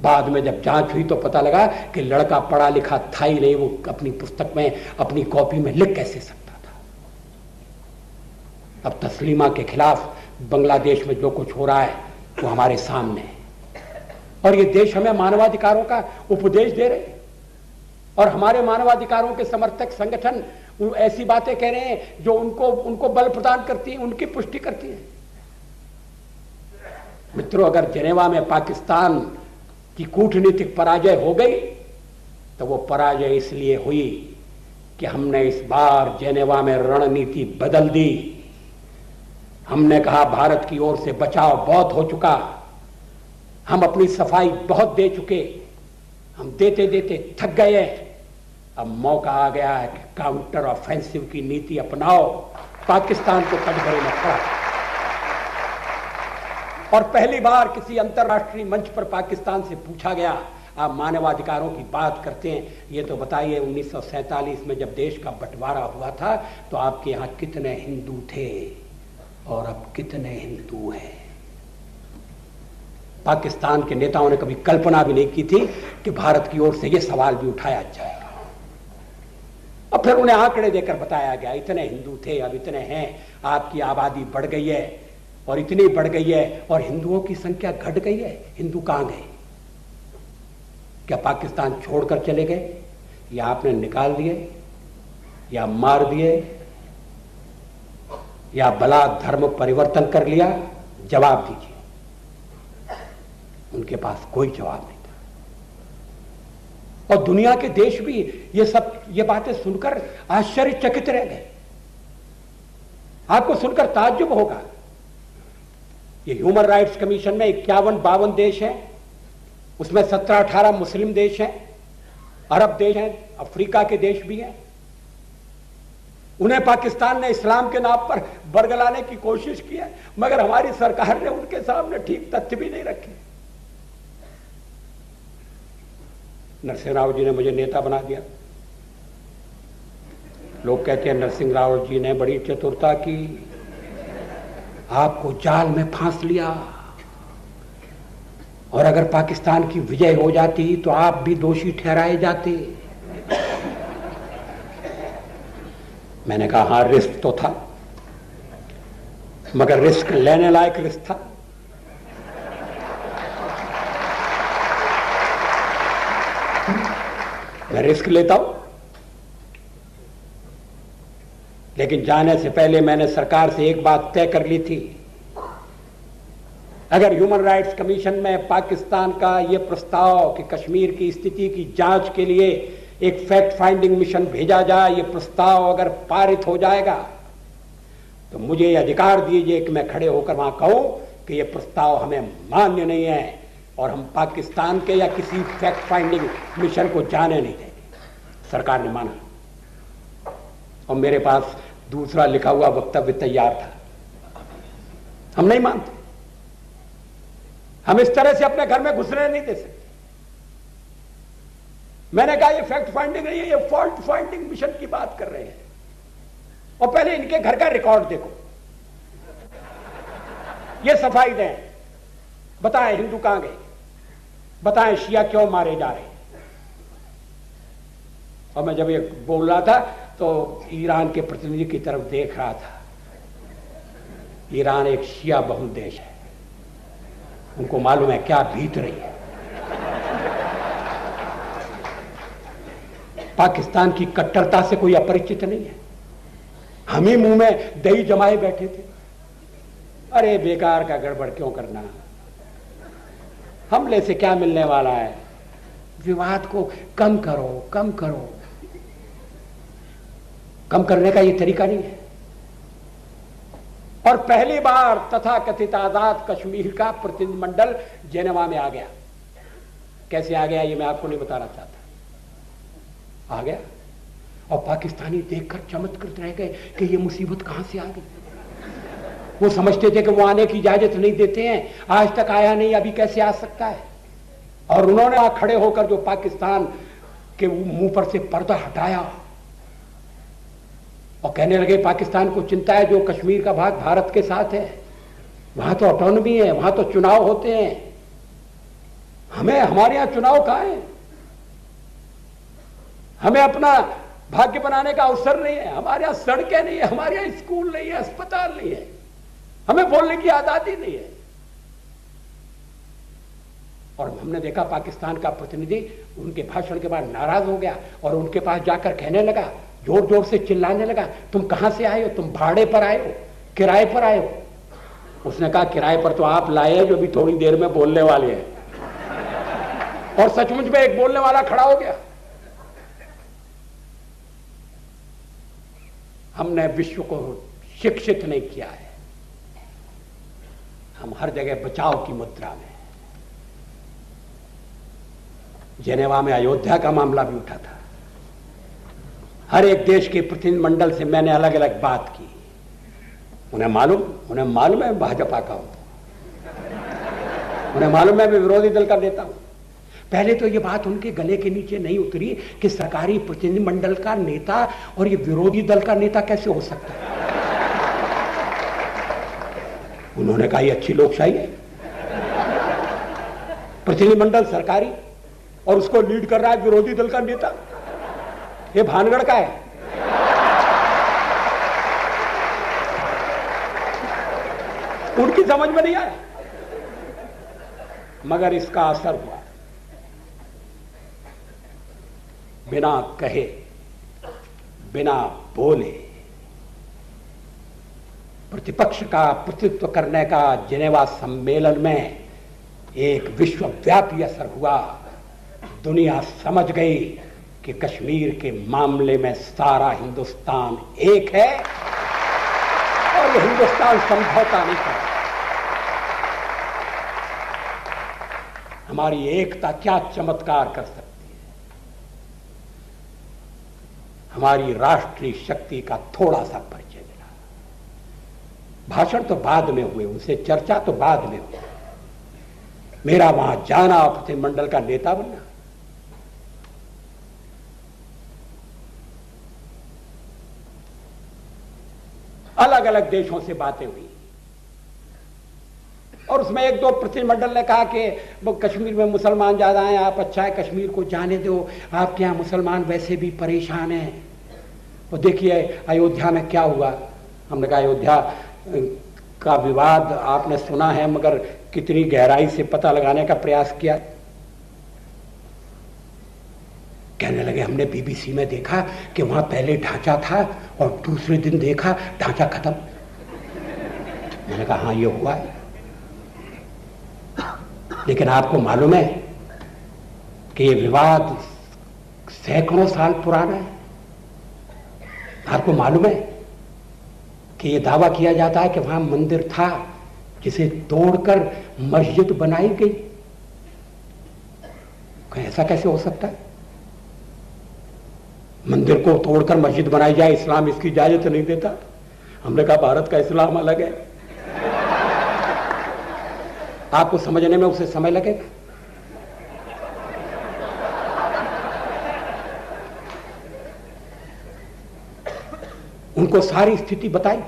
बाद में जब जांच हुई तो पता लगा कि लड़का पढ़ा लिखा था ही नहीं, वो अपनी पुस्तक में, अपनी कॉपी में लिख कैसे सकता था। अब तस्लीमा के खिलाफ बांग्लादेश में जो कुछ हो रहा है वो हमारे सामने है और ये देश हमें मानवाधिकारों का उपदेश दे रहे हैं। और हमारे मानवाधिकारों के समर्थक संगठन ऐसी बातें कह रहे हैं जो उनको बल प्रदान करती हैं, उनकी पुष्टि करती हैं। मित्रों, अगर जेनेवा में पाकिस्तान की कूटनीतिक पराजय हो गई तो वो पराजय इसलिए हुई कि हमने इस बार जेनेवा में रणनीति बदल दी। हमने कहा भारत की ओर से बचाव बहुत हो चुका, हम अपनी सफाई बहुत दे चुके, हम देते देते थक गए। अब मौका आ गया है कि काउंटर ऑफेंसिव की नीति अपनाओ, पाकिस्तान को कटघरे में खड़ा। और पहली बार किसी अंतर्राष्ट्रीय मंच पर पाकिस्तान से पूछा गया, आप मानवाधिकारों की बात करते हैं, ये तो बताइए 1947 में जब देश का बंटवारा हुआ था तो आपके यहां कितने हिंदू थे और अब कितने हिंदू हैं? पाकिस्तान के नेताओं ने कभी कल्पना भी नहीं की थी कि भारत की ओर से यह सवाल भी उठाया जाएगा। और फिर उन्हें आंकड़े देकर बताया गया, इतने हिंदू थे, अब इतने हैं, आपकी आबादी बढ़ गई है और इतनी बढ़ गई है और हिंदुओं की संख्या घट गई है। हिंदू कहां गए? क्या पाकिस्तान छोड़कर चले गए, या आपने निकाल दिए, या मार दिए, या बला धर्म परिवर्तन कर लिया? जवाब दीजिए। उनके पास कोई जवाब नहीं था। और दुनिया के देश भी ये बातें सुनकर आश्चर्यचकित रह गए। आपको सुनकर ताज्जुब होगा, ये ह्यूमन राइट्स कमीशन में 51-52 देश हैं, उसमें 17-18 मुस्लिम देश हैं, अरब देश हैं, अफ्रीका के देश भी हैं। उन्हें पाकिस्तान ने इस्लाम के नाम पर बरगलाने की कोशिश की है, मगर हमारी सरकार ने उनके सामने ठीक तथ्य भी नहीं रखे। नरसिंह राव जी ने मुझे नेता बना दिया। लोग कहते हैं नरसिंह राव जी ने बड़ी चतुरता की, आपको जाल में फांस लिया, और अगर पाकिस्तान की विजय हो जाती तो आप भी दोषी ठहराए जाते। मैंने कहा हां, रिस्क तो था, मगर रिस्क लेने लायक रिस्क था। मैं रिस्क लेता हूं, लेकिन जाने से पहले मैंने सरकार से एक बात तय कर ली थी, अगर ह्यूमन राइट्स कमीशन में पाकिस्तान का यह प्रस्ताव कि कश्मीर की स्थिति की जांच के लिए एक फैक्ट फाइंडिंग मिशन भेजा जाए, यह प्रस्ताव अगर पारित हो जाएगा तो मुझे यह अधिकार दीजिए कि मैं खड़े होकर वहां कहूं कि यह प्रस्ताव हमें मान्य नहीं है और हम पाकिस्तान के या किसी फैक्ट फाइंडिंग मिशन को जाने नहीं देंगे। सरकार ने माना और मेरे पास दूसरा लिखा हुआ वक्तव्य तैयार था। हम नहीं मानते, हम इस तरह से अपने घर में घुसने नहीं दे सकते। मैंने कहा ये फैक्ट फाइंडिंग नहीं है, ये फॉल्ट फाइंडिंग मिशन की बात कर रहे हैं। और पहले इनके घर का रिकॉर्ड देखो, ये सफाई दें, बताएं हिंदू कहां गए, बताएं शिया क्यों मारे जा रहे हैं। और मैं जब ये बोल रहा था तो ईरान के प्रतिनिधि की तरफ देख रहा था। ईरान एक शिया बहुल देश है, उनको मालूम है क्या बीत रही है। पाकिस्तान की कट्टरता से कोई अपरिचित नहीं है। हम ही मुंह में दही जमाए बैठे थे, अरे बेकार का गड़बड़ क्यों करना, हमले से क्या मिलने वाला है, विवाद को कम करो कम करो। कम करने का यह तरीका नहीं है। और पहली बार तथाकथित आजाद कश्मीर का प्रतिनिधिमंडल जेनेवा में आ गया। कैसे आ गया ये मैं आपको नहीं बताना चाहता, आ गया। और पाकिस्तानी देखकर चमत्कृत रह गए कि ये मुसीबत कहां से आ गई। वो समझते थे कि वो आने की इजाजत नहीं देते हैं, आज तक आया नहीं, अभी कैसे आ सकता है। और उन्होंने वहां खड़े होकर जो पाकिस्तान के मुंह पर से पर्दा हटाया और कहने लगे पाकिस्तान को चिंता है जो कश्मीर का भाग भारत के साथ है, वहां तो ऑटोनॉमी है, वहां तो चुनाव होते हैं, हमें हमारे यहां चुनाव कहां है, हमें अपना भाग्य बनाने का अवसर नहीं है, हमारे यहां सड़कें नहीं है, हमारे यहां स्कूल नहीं है, अस्पताल नहीं है, हमें बोलने की आजादी नहीं है। और हमने देखा पाकिस्तान का प्रतिनिधि उनके भाषण के बाद नाराज हो गया और उनके पास जाकर कहने लगा, जोर जोर से चिल्लाने लगा, तुम कहां से आए हो, तुम भाड़े पर आए हो, किराए पर आए हो। उसने कहा किराए पर तो आप लाए हैं जो भी थोड़ी देर में बोलने वाले हैं। और सचमुच में एक बोलने वाला खड़ा हो गया। हमने विश्व को शिक्षित नहीं किया है, हम हर जगह बचाव की मुद्रा में। जेनेवा में अयोध्या का मामला भी उठा था। हर एक देश के प्रतिनिधिमंडल से मैंने अलग अलग बात की। उन्हें मालूम है भाजपा का हूं, उन्हें मालूम है मैं विरोधी दल का नेता हूं। पहले तो ये बात उनके गले के नीचे नहीं उतरी कि सरकारी प्रतिनिधिमंडल का नेता और ये विरोधी दल का नेता कैसे हो सकता है। उन्होंने कहा ये अच्छी लोकशाही है, प्रतिनिधिमंडल सरकारी और उसको लीड कर रहा है विरोधी दल का नेता, ये भानगढ़ का है। उनकी समझ में नहीं आया, मगर इसका असर हुआ। बिना कहे, बिना बोले प्रतिपक्ष का प्रतिनिधित्व करने का जिनेवा सम्मेलन में एक विश्वव्यापी असर हुआ। दुनिया समझ गई कि कश्मीर के मामले में सारा हिंदुस्तान एक है और ये हिंदुस्तान समझौता नहीं करता। हमारी एकता क्या चमत्कार कर सकती है। हमारी राष्ट्रीय शक्ति का थोड़ा सा परिचय मिला। भाषण तो बाद में हुए, उनसे चर्चा तो बाद में हुई। मेरा वहां जाना, प्रतिनिधिमंडल का नेता बनना, अलग अलग देशों से बातें हुई और उसमें एक दो प्रतिनिधिमंडल ने कहा कि कश्मीर में मुसलमान ज्यादा हैं, आप अच्छा है कश्मीर को जाने दो, आपके यहां मुसलमान वैसे भी परेशान हैं। और देखिए अयोध्या में क्या हुआ। हमने कहा अयोध्या का विवाद आपने सुना है, मगर कितनी गहराई से पता लगाने का प्रयास किया। कहने लगे हमने बीबीसी में देखा कि वहां पहले ढांचा था और दूसरे दिन देखा ढांचा खत्म। मैंने कहा हाँ ये हुआ है, लेकिन आपको मालूम है कि ये विवाद सैकड़ों साल पुराना है। आपको मालूम है कि ये दावा किया जाता है कि वहां मंदिर था जिसे तोड़कर मस्जिद बनाई गई। कहीं ऐसा कैसे हो सकता है? मंदिर को तोड़कर मस्जिद बनाई जाए, इस्लाम इसकी इजाजत नहीं देता। हमने कहा भारत का इस्लाम अलग है, आपको समझने में उसे समय लगेगा। उनको सारी स्थिति बताई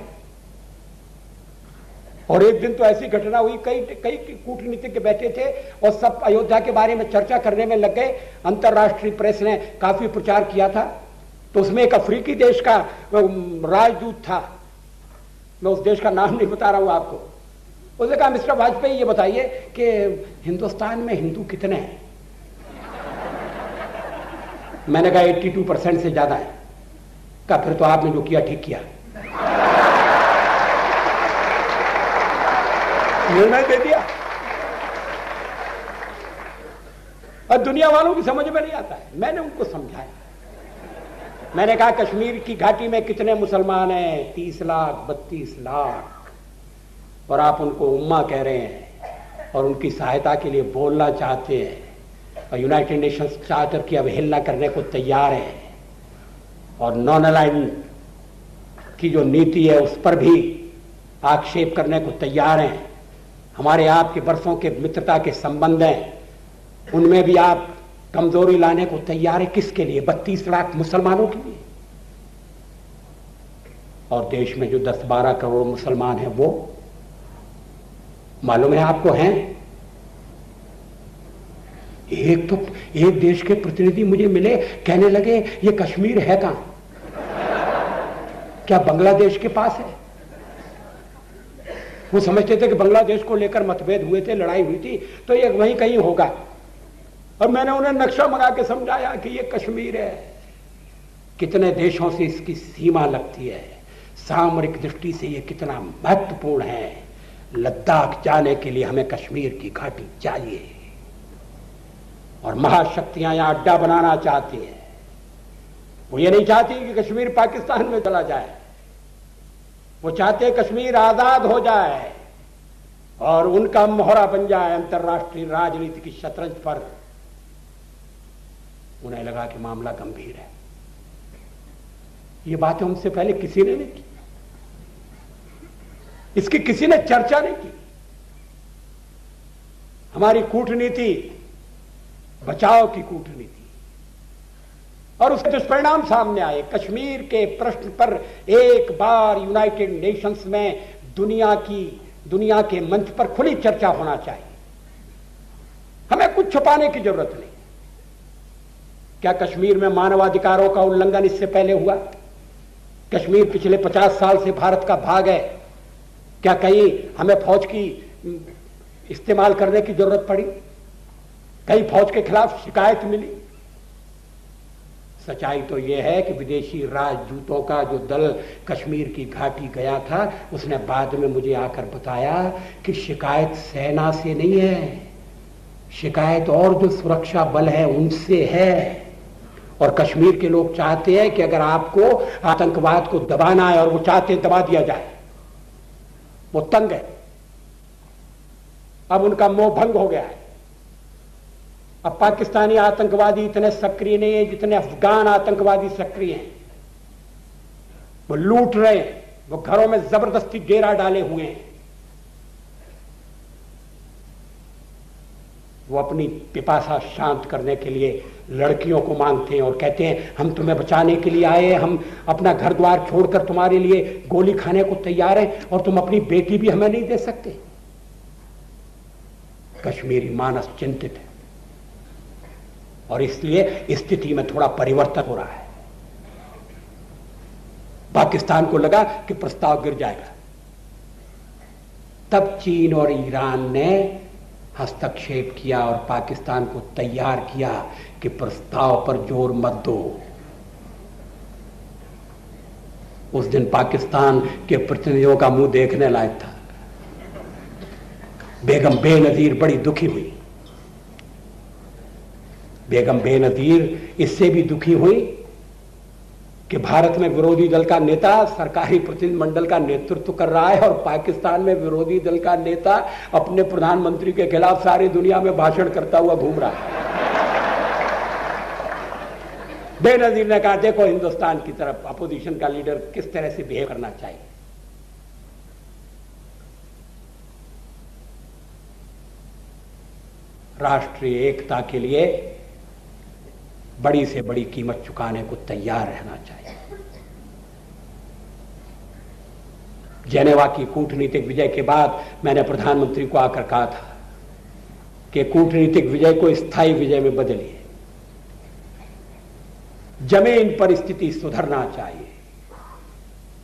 और एक दिन तो ऐसी घटना हुई, कई कूटनीतिज्ञ बैठे थे और सब अयोध्या के बारे में चर्चा करने में लग गए। अंतर्राष्ट्रीय प्रेस ने काफी प्रचार किया था, तो उसमें एक अफ्रीकी देश का राजदूत था, मैं उस देश का नाम नहीं बता रहा हूं आपको। उसने कहा मिस्टर वाजपेयी ये बताइए कि हिंदुस्तान में हिंदू कितने हैं? मैंने कहा 82% से ज्यादा है। कहा फिर तो आपने जो किया ठीक किया, निर्णय दे दिया। और दुनिया वालों की समझ में नहीं आता है। मैंने उनको समझाया, मैंने कहा कश्मीर की घाटी में कितने मुसलमान हैं? 30 लाख 32 लाख, और आप उनको उम्मा कह रहे हैं और उनकी सहायता के लिए बोलना चाहते हैं और यूनाइटेड नेशंस चार्टर की अवहेलना करने को तैयार हैं और नॉन अलाइन की जो नीति है उस पर भी आक्षेप करने को तैयार हैं। हमारे आपके बरसों के मित्रता के संबंध हैं, उनमें भी आप कमजोरी लाने को तैयार है। किसके लिए? 32 लाख मुसलमानों के लिए। और देश में जो 10-12 करोड़ मुसलमान हैं वो मालूम है आपको हैं? एक देश के प्रतिनिधि मुझे मिले, कहने लगे ये कश्मीर है कहां? क्या बांग्लादेश के पास है? वो समझते थे कि बांग्लादेश को लेकर मतभेद हुए थे, लड़ाई हुई थी, तो ये वहीं कहीं होगा। और मैंने उन्हें नक्शा मंगा के समझाया कि ये कश्मीर है। कितने देशों से इसकी सीमा लगती है, सामरिक दृष्टि से ये कितना महत्वपूर्ण है। लद्दाख जाने के लिए हमें कश्मीर की घाटी चाहिए और महाशक्तियां यहां अड्डा बनाना चाहती हैं। वो ये नहीं चाहती कि कश्मीर पाकिस्तान में चला जाए, वो चाहते कश्मीर आजाद हो जाए और उनका मोहरा बन जाए अंतर्राष्ट्रीय राजनीति की शतरंज पर। उन्हें लगा कि मामला गंभीर है। ये बातें उनसे पहले किसी ने नहीं की, इसकी किसी ने चर्चा नहीं की। हमारी कूटनीति बचाव की कूटनीति, और उसके दुष्परिणाम सामने आए। कश्मीर के प्रश्न पर एक बार यूनाइटेड नेशंस में दुनिया के मंच पर खुली चर्चा होना चाहिए। हमें कुछ छुपाने की जरूरत नहीं। क्या कश्मीर में मानवाधिकारों का उल्लंघन इससे पहले हुआ? कश्मीर पिछले 50 साल से भारत का भाग है। क्या कहीं हमें फौज की इस्तेमाल करने की जरूरत पड़ी? कहीं फौज के खिलाफ शिकायत मिली? सच्चाई तो यह है कि विदेशी राजदूतों का जो दल कश्मीर की घाटी गया था, उसने बाद में मुझे आकर बताया कि शिकायत सेना से नहीं है, शिकायत और जो सुरक्षा बल है उनसे है। और कश्मीर के लोग चाहते हैं कि अगर आपको आतंकवाद को दबाना है, और वो चाहते हैं दबा दिया जाए, वो तंग है। अब उनका मोह भंग हो गया है। अब पाकिस्तानी आतंकवादी इतने सक्रिय नहीं है जितने अफगान आतंकवादी सक्रिय हैं। वो लूट रहे हैं, वो घरों में जबरदस्ती डेरा डाले हुए हैं। वो अपनी पिपासा शांत करने के लिए लड़कियों को मांगते हैं और कहते हैं हम तुम्हें बचाने के लिए आए, हम अपना घर द्वार छोड़कर तुम्हारे लिए गोली खाने को तैयार हैं, और तुम अपनी बेटी भी हमें नहीं दे सकते। कश्मीरी मानस चिंतित है, और इसलिए स्थिति में थोड़ा परिवर्तन हो रहा है। पाकिस्तान को लगा कि प्रस्ताव गिर जाएगा, तब चीन और ईरान ने हस्तक्षेप किया और पाकिस्तान को तैयार किया कि प्रस्ताव पर जोर मत दो। उस दिन पाकिस्तान के प्रतिनिधियों का मुंह देखने लायक था। बेगम बेनजीर बड़ी दुखी हुई। बेगम बेनजीर इससे भी दुखी हुई कि भारत में विरोधी दल का नेता सरकारी प्रतिनिधिमंडल का नेतृत्व कर रहा है, और पाकिस्तान में विरोधी दल का नेता अपने प्रधानमंत्री के खिलाफ सारी दुनिया में भाषण करता हुआ घूम रहा है। बेनजीर ने कहा देखो हिंदुस्तान की तरफ अपोजिशन का लीडर किस तरह से बिहेव करना चाहिए। राष्ट्रीय एकता के लिए बड़ी से बड़ी कीमत चुकाने को तैयार रहना चाहिए। जेनेवा की कूटनीतिक विजय के बाद मैंने प्रधानमंत्री को आकर कहा था कि कूटनीतिक विजय को स्थायी विजय में बदलिए। जमीन पर स्थिति सुधरना चाहिए।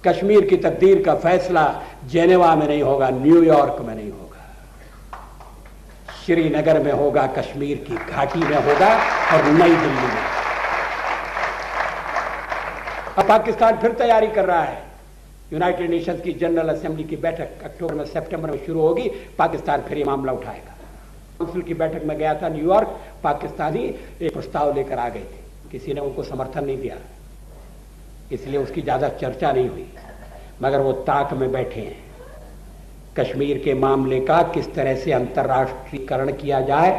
कश्मीर की तकदीर का फैसला जेनेवा में नहीं होगा, न्यूयॉर्क में नहीं होगा, श्रीनगर में होगा, कश्मीर की घाटी में होगा और नई दिल्ली में। अब पाकिस्तान फिर तैयारी कर रहा है। यूनाइटेड नेशंस की जनरल असेंबली की बैठक अक्टूबर में सितंबर में शुरू होगी। पाकिस्तान फिर ये मामला उठाएगा। काउंसिल की बैठक में गया था न्यूयॉर्क, पाकिस्तानी एक प्रस्ताव लेकर आ गए थे, किसी ने उनको समर्थन नहीं दिया, इसलिए उसकी ज्यादा चर्चा नहीं हुई। मगर वो ताक में बैठे हैं कश्मीर के मामले का किस तरह से अंतर्राष्ट्रीयकरण किया जाए,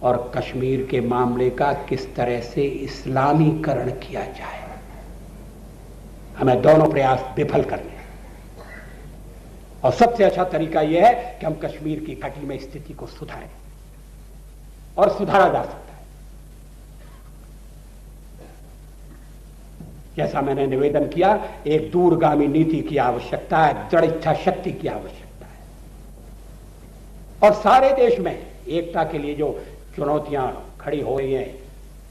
और कश्मीर के मामले का किस तरह से इस्लामीकरण किया जाए। हमें दोनों प्रयास विफल करने हैं, और सबसे अच्छा तरीका यह है कि हम कश्मीर की घाटी में स्थिति को सुधारें, और सुधारा जा सकता है। जैसा मैंने निवेदन किया, एक दूरगामी नीति की आवश्यकता है, दृढ़ इच्छा शक्ति की आवश्यकता है, और सारे देश में एकता के लिए जो चुनौतियां खड़ी हो रही हैं,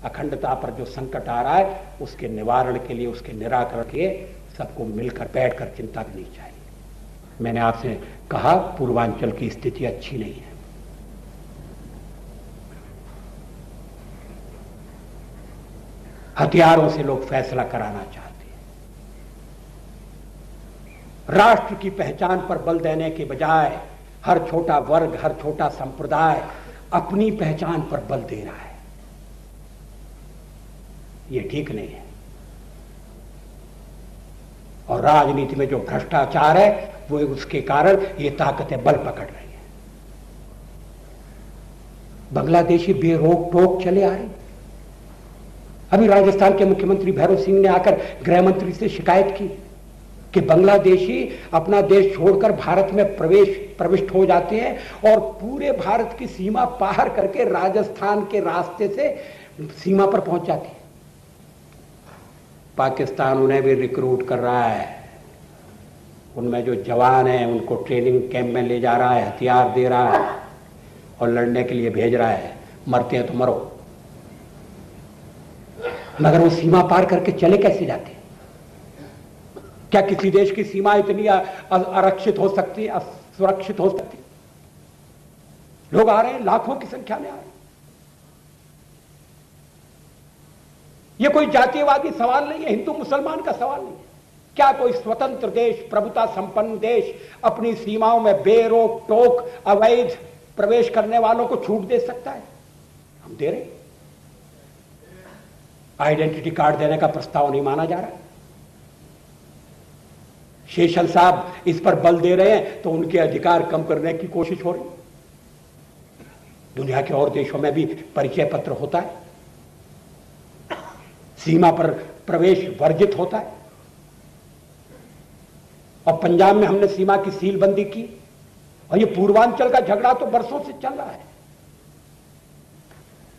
अखंडता पर जो संकट आ रहा है, उसके निवारण के लिए, उसके निराकरण के लिए सबको मिलकर बैठकर चिंता करनी चाहिए। मैंने आपसे कहा पूर्वांचल की स्थिति अच्छी नहीं है। हथियारों से लोग फैसला कराना चाहते हैं। राष्ट्र की पहचान पर बल देने के बजाय हर छोटा वर्ग, हर छोटा संप्रदाय अपनी पहचान पर बल दे रहा है। यह ठीक नहीं है। और राजनीति में जो भ्रष्टाचार है, वो उसके कारण ये ताकतें बल पकड़ रही हैं। बांग्लादेशी बेरोक टोक चले आ रहे, अभी राजस्थान के मुख्यमंत्री भैरव सिंह ने आकर गृह मंत्री से शिकायत की कि बांग्लादेशी अपना देश छोड़कर भारत में प्रविष्ट हो जाते हैं और पूरे भारत की सीमा पार करके राजस्थान के रास्ते से सीमा पर पहुंच जाते हैं। पाकिस्तान उन्हें भी रिक्रूट कर रहा है, उनमें जो जवान हैं उनको ट्रेनिंग कैंप में ले जा रहा है, हथियार दे रहा है और लड़ने के लिए भेज रहा है। मरते हैं तो मरो, मगर वो सीमा पार करके चले कैसे जाते हैं? क्या किसी देश की सीमा इतनी आरक्षित हो सकती है, असुरक्षित हो सकती है? लोग आ रहे हैं, लाखों की संख्या में आ रहे हैं। यह कोई जातीयवादी सवाल नहीं है, हिंदू मुसलमान का सवाल नहीं है। क्या कोई स्वतंत्र देश, प्रभुता संपन्न देश अपनी सीमाओं में बेरोक टोक अवैध प्रवेश करने वालों को छूट दे सकता है? हम दे रहे। आइडेंटिटी कार्ड देने का प्रस्ताव नहीं माना जा रहा। शेषन साहब इस पर बल दे रहे हैं तो उनके अधिकार कम करने की कोशिश हो रही। दुनिया के और देशों में भी परिचय पत्र होता है, सीमा पर प्रवेश वर्जित होता है, और पंजाब में हमने सीमा की सीलबंदी की, और ये पूर्वांचल का झगड़ा तो बरसों से चल रहा है।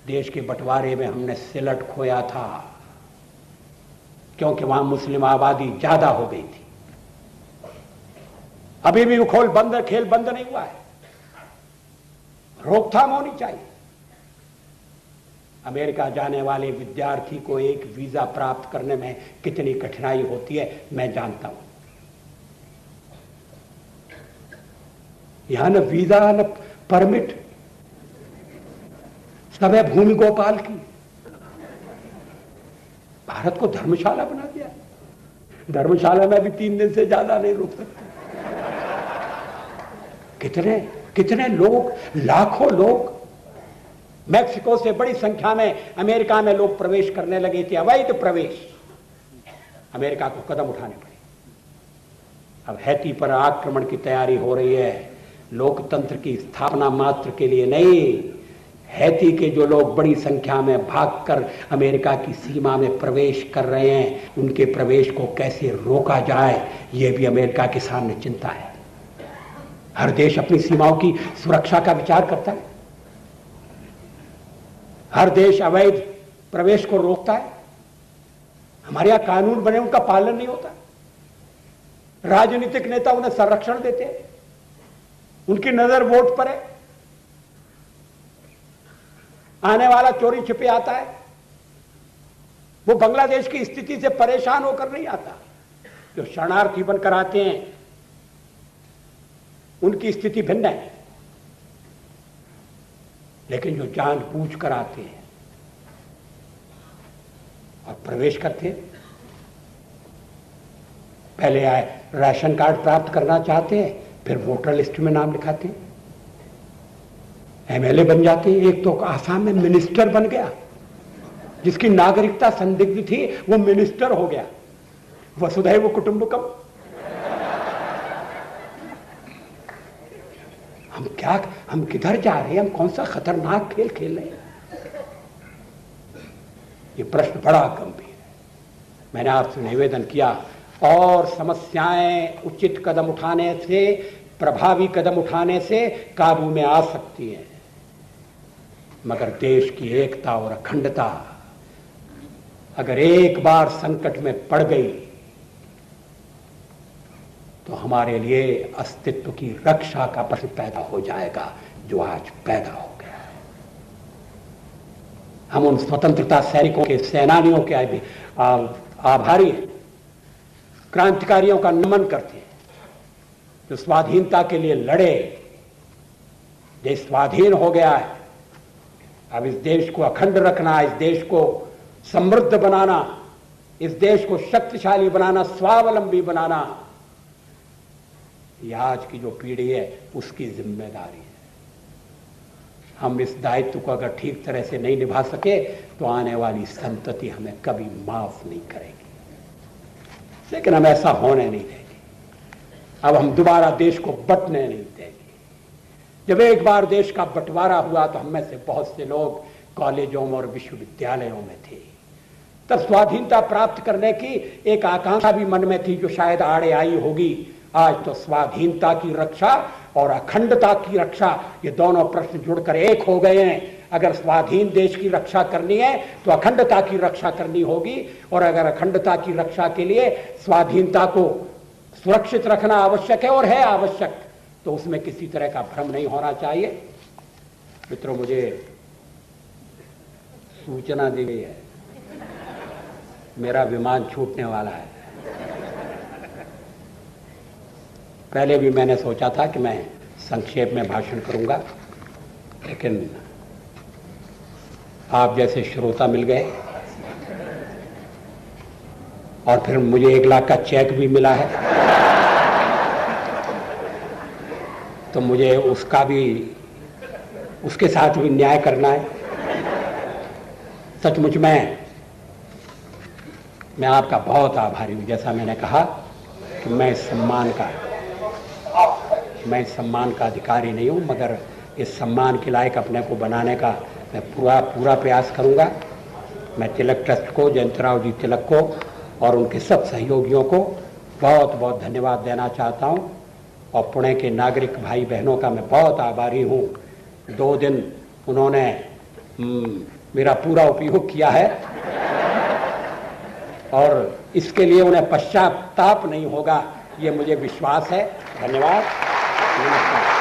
देश के बंटवारे में हमने सिलट खोया था क्योंकि वहां मुस्लिम आबादी ज्यादा हो गई थी। अभी भी खेल बंद नहीं हुआ है, रोकथाम होनी चाहिए। अमेरिका जाने वाले विद्यार्थी को एक वीजा प्राप्त करने में कितनी कठिनाई होती है मैं जानता हूं। यहां न वीजा न परमिट, सब है भूमि गोपाल की। भारत को धर्मशाला बना दिया। धर्मशाला में भी 3 दिन से ज्यादा नहीं रुक सकते। कितने कितने लोग, लाखों लोग मैक्सिको से बड़ी संख्या में अमेरिका में लोग प्रवेश करने लगे थे, अवैध प्रवेश। अमेरिका को कदम उठाने पड़े। अब हैती पर आक्रमण की तैयारी हो रही है, लोकतंत्र की स्थापना मात्र के लिए नहीं। हैती के जो लोग बड़ी संख्या में भागकर अमेरिका की सीमा में प्रवेश कर रहे हैं, उनके प्रवेश को कैसे रोका जाए, यह भी अमेरिका के सामने चिंता है। हर देश अपनी सीमाओं की सुरक्षा का विचार करता है, हर देश अवैध प्रवेश को रोकता है। हमारे यहां कानून बने, उनका पालन नहीं होता। राजनीतिक नेता उन्हें संरक्षण देते हैं, उनकी नजर वोट पर है। आने वाला चोरी छिपे आता है, वो बांग्लादेश की स्थिति से परेशान होकर नहीं आता। जो शरणार्थी बनकर आते हैं उनकी स्थिति भिन्न है, लेकिन जो जानबूझ कर आते हैं और प्रवेश करते हैं, पहले आए राशन कार्ड प्राप्त करना चाहते हैं, फिर वोटर लिस्ट में नाम लिखाते हैं, एमएलए बन जाते हैं। एक तो आसाम में मिनिस्टर बन गया, जिसकी नागरिकता संदिग्ध थी वो मिनिस्टर हो गया। वसुधैव कुटुंबकम। हम किधर जा रहे हैं? हम कौन सा खतरनाक खेल खेल रहे हैं? ये प्रश्न बड़ा गंभीर है। मैंने आपसे निवेदन किया, और समस्याएं उचित कदम उठाने से, प्रभावी कदम उठाने से काबू में आ सकती हैं, मगर देश की एकता और अखंडता अगर एक बार संकट में पड़ गई तो हमारे लिए अस्तित्व की रक्षा का प्रश्न पैदा हो जाएगा, जो आज पैदा हो गया है। हम उन स्वतंत्रता सैनिकों के, सेनानियों के भी आभारी हैं, क्रांतिकारियों का नमन करते हैं, जो स्वाधीनता के लिए लड़े। देश स्वाधीन हो गया है, अब इस देश को अखंड रखना, इस देश को समृद्ध बनाना, इस देश को शक्तिशाली बनाना, स्वावलंबी बनाना, यह आज की जो पीढ़ी है उसकी जिम्मेदारी है। हम इस दायित्व को अगर ठीक तरह से नहीं निभा सके तो आने वाली संतति हमें कभी माफ नहीं करेगी, लेकिन हम ऐसा होने नहीं देंगे। अब हम दोबारा देश को बंटने नहीं देंगे। जब एक बार देश का बंटवारा हुआ तो हम में से बहुत से लोग कॉलेजों में और विश्वविद्यालयों में थे, तब स्वाधीनता प्राप्त करने की एक आकांक्षा भी मन में थी जो शायद आड़े आई होगी। आज तो स्वाधीनता की रक्षा और अखंडता की रक्षा, ये दोनों प्रश्न जुड़कर एक हो गए हैं। अगर स्वाधीन देश की रक्षा करनी है तो अखंडता की रक्षा करनी होगी, और अगर अखंडता की रक्षा के लिए स्वाधीनता को सुरक्षित रखना आवश्यक है और है आवश्यक, तो उसमें किसी तरह का भ्रम नहीं होना चाहिए। मित्रों, मुझे सूचना दी गई है, मेरा विमान छूटने वाला है। पहले भी मैंने सोचा था कि मैं संक्षेप में भाषण करूंगा, लेकिन आप जैसे श्रोता मिल गए और फिर मुझे 1 लाख का चेक भी मिला है, तो मुझे उसके साथ भी न्याय करना है। सचमुच मैं आपका बहुत आभारी हूं। जैसा मैंने कहा कि मैं इस सम्मान का अधिकारी नहीं हूं, मगर इस सम्मान के लायक अपने को बनाने का मैं पूरा प्रयास करूंगा। मैं तिलक ट्रस्ट को, जयंतराव जी तिलक को और उनके सब सहयोगियों को बहुत बहुत धन्यवाद देना चाहता हूं, और पुणे के नागरिक भाई बहनों का मैं बहुत आभारी हूं। 2 दिन उन्होंने मेरा पूरा उपयोग किया है, और इसके लिए उन्हें पश्चाताप नहीं होगा, ये मुझे विश्वास है। धन्यवाद, नमस्कार।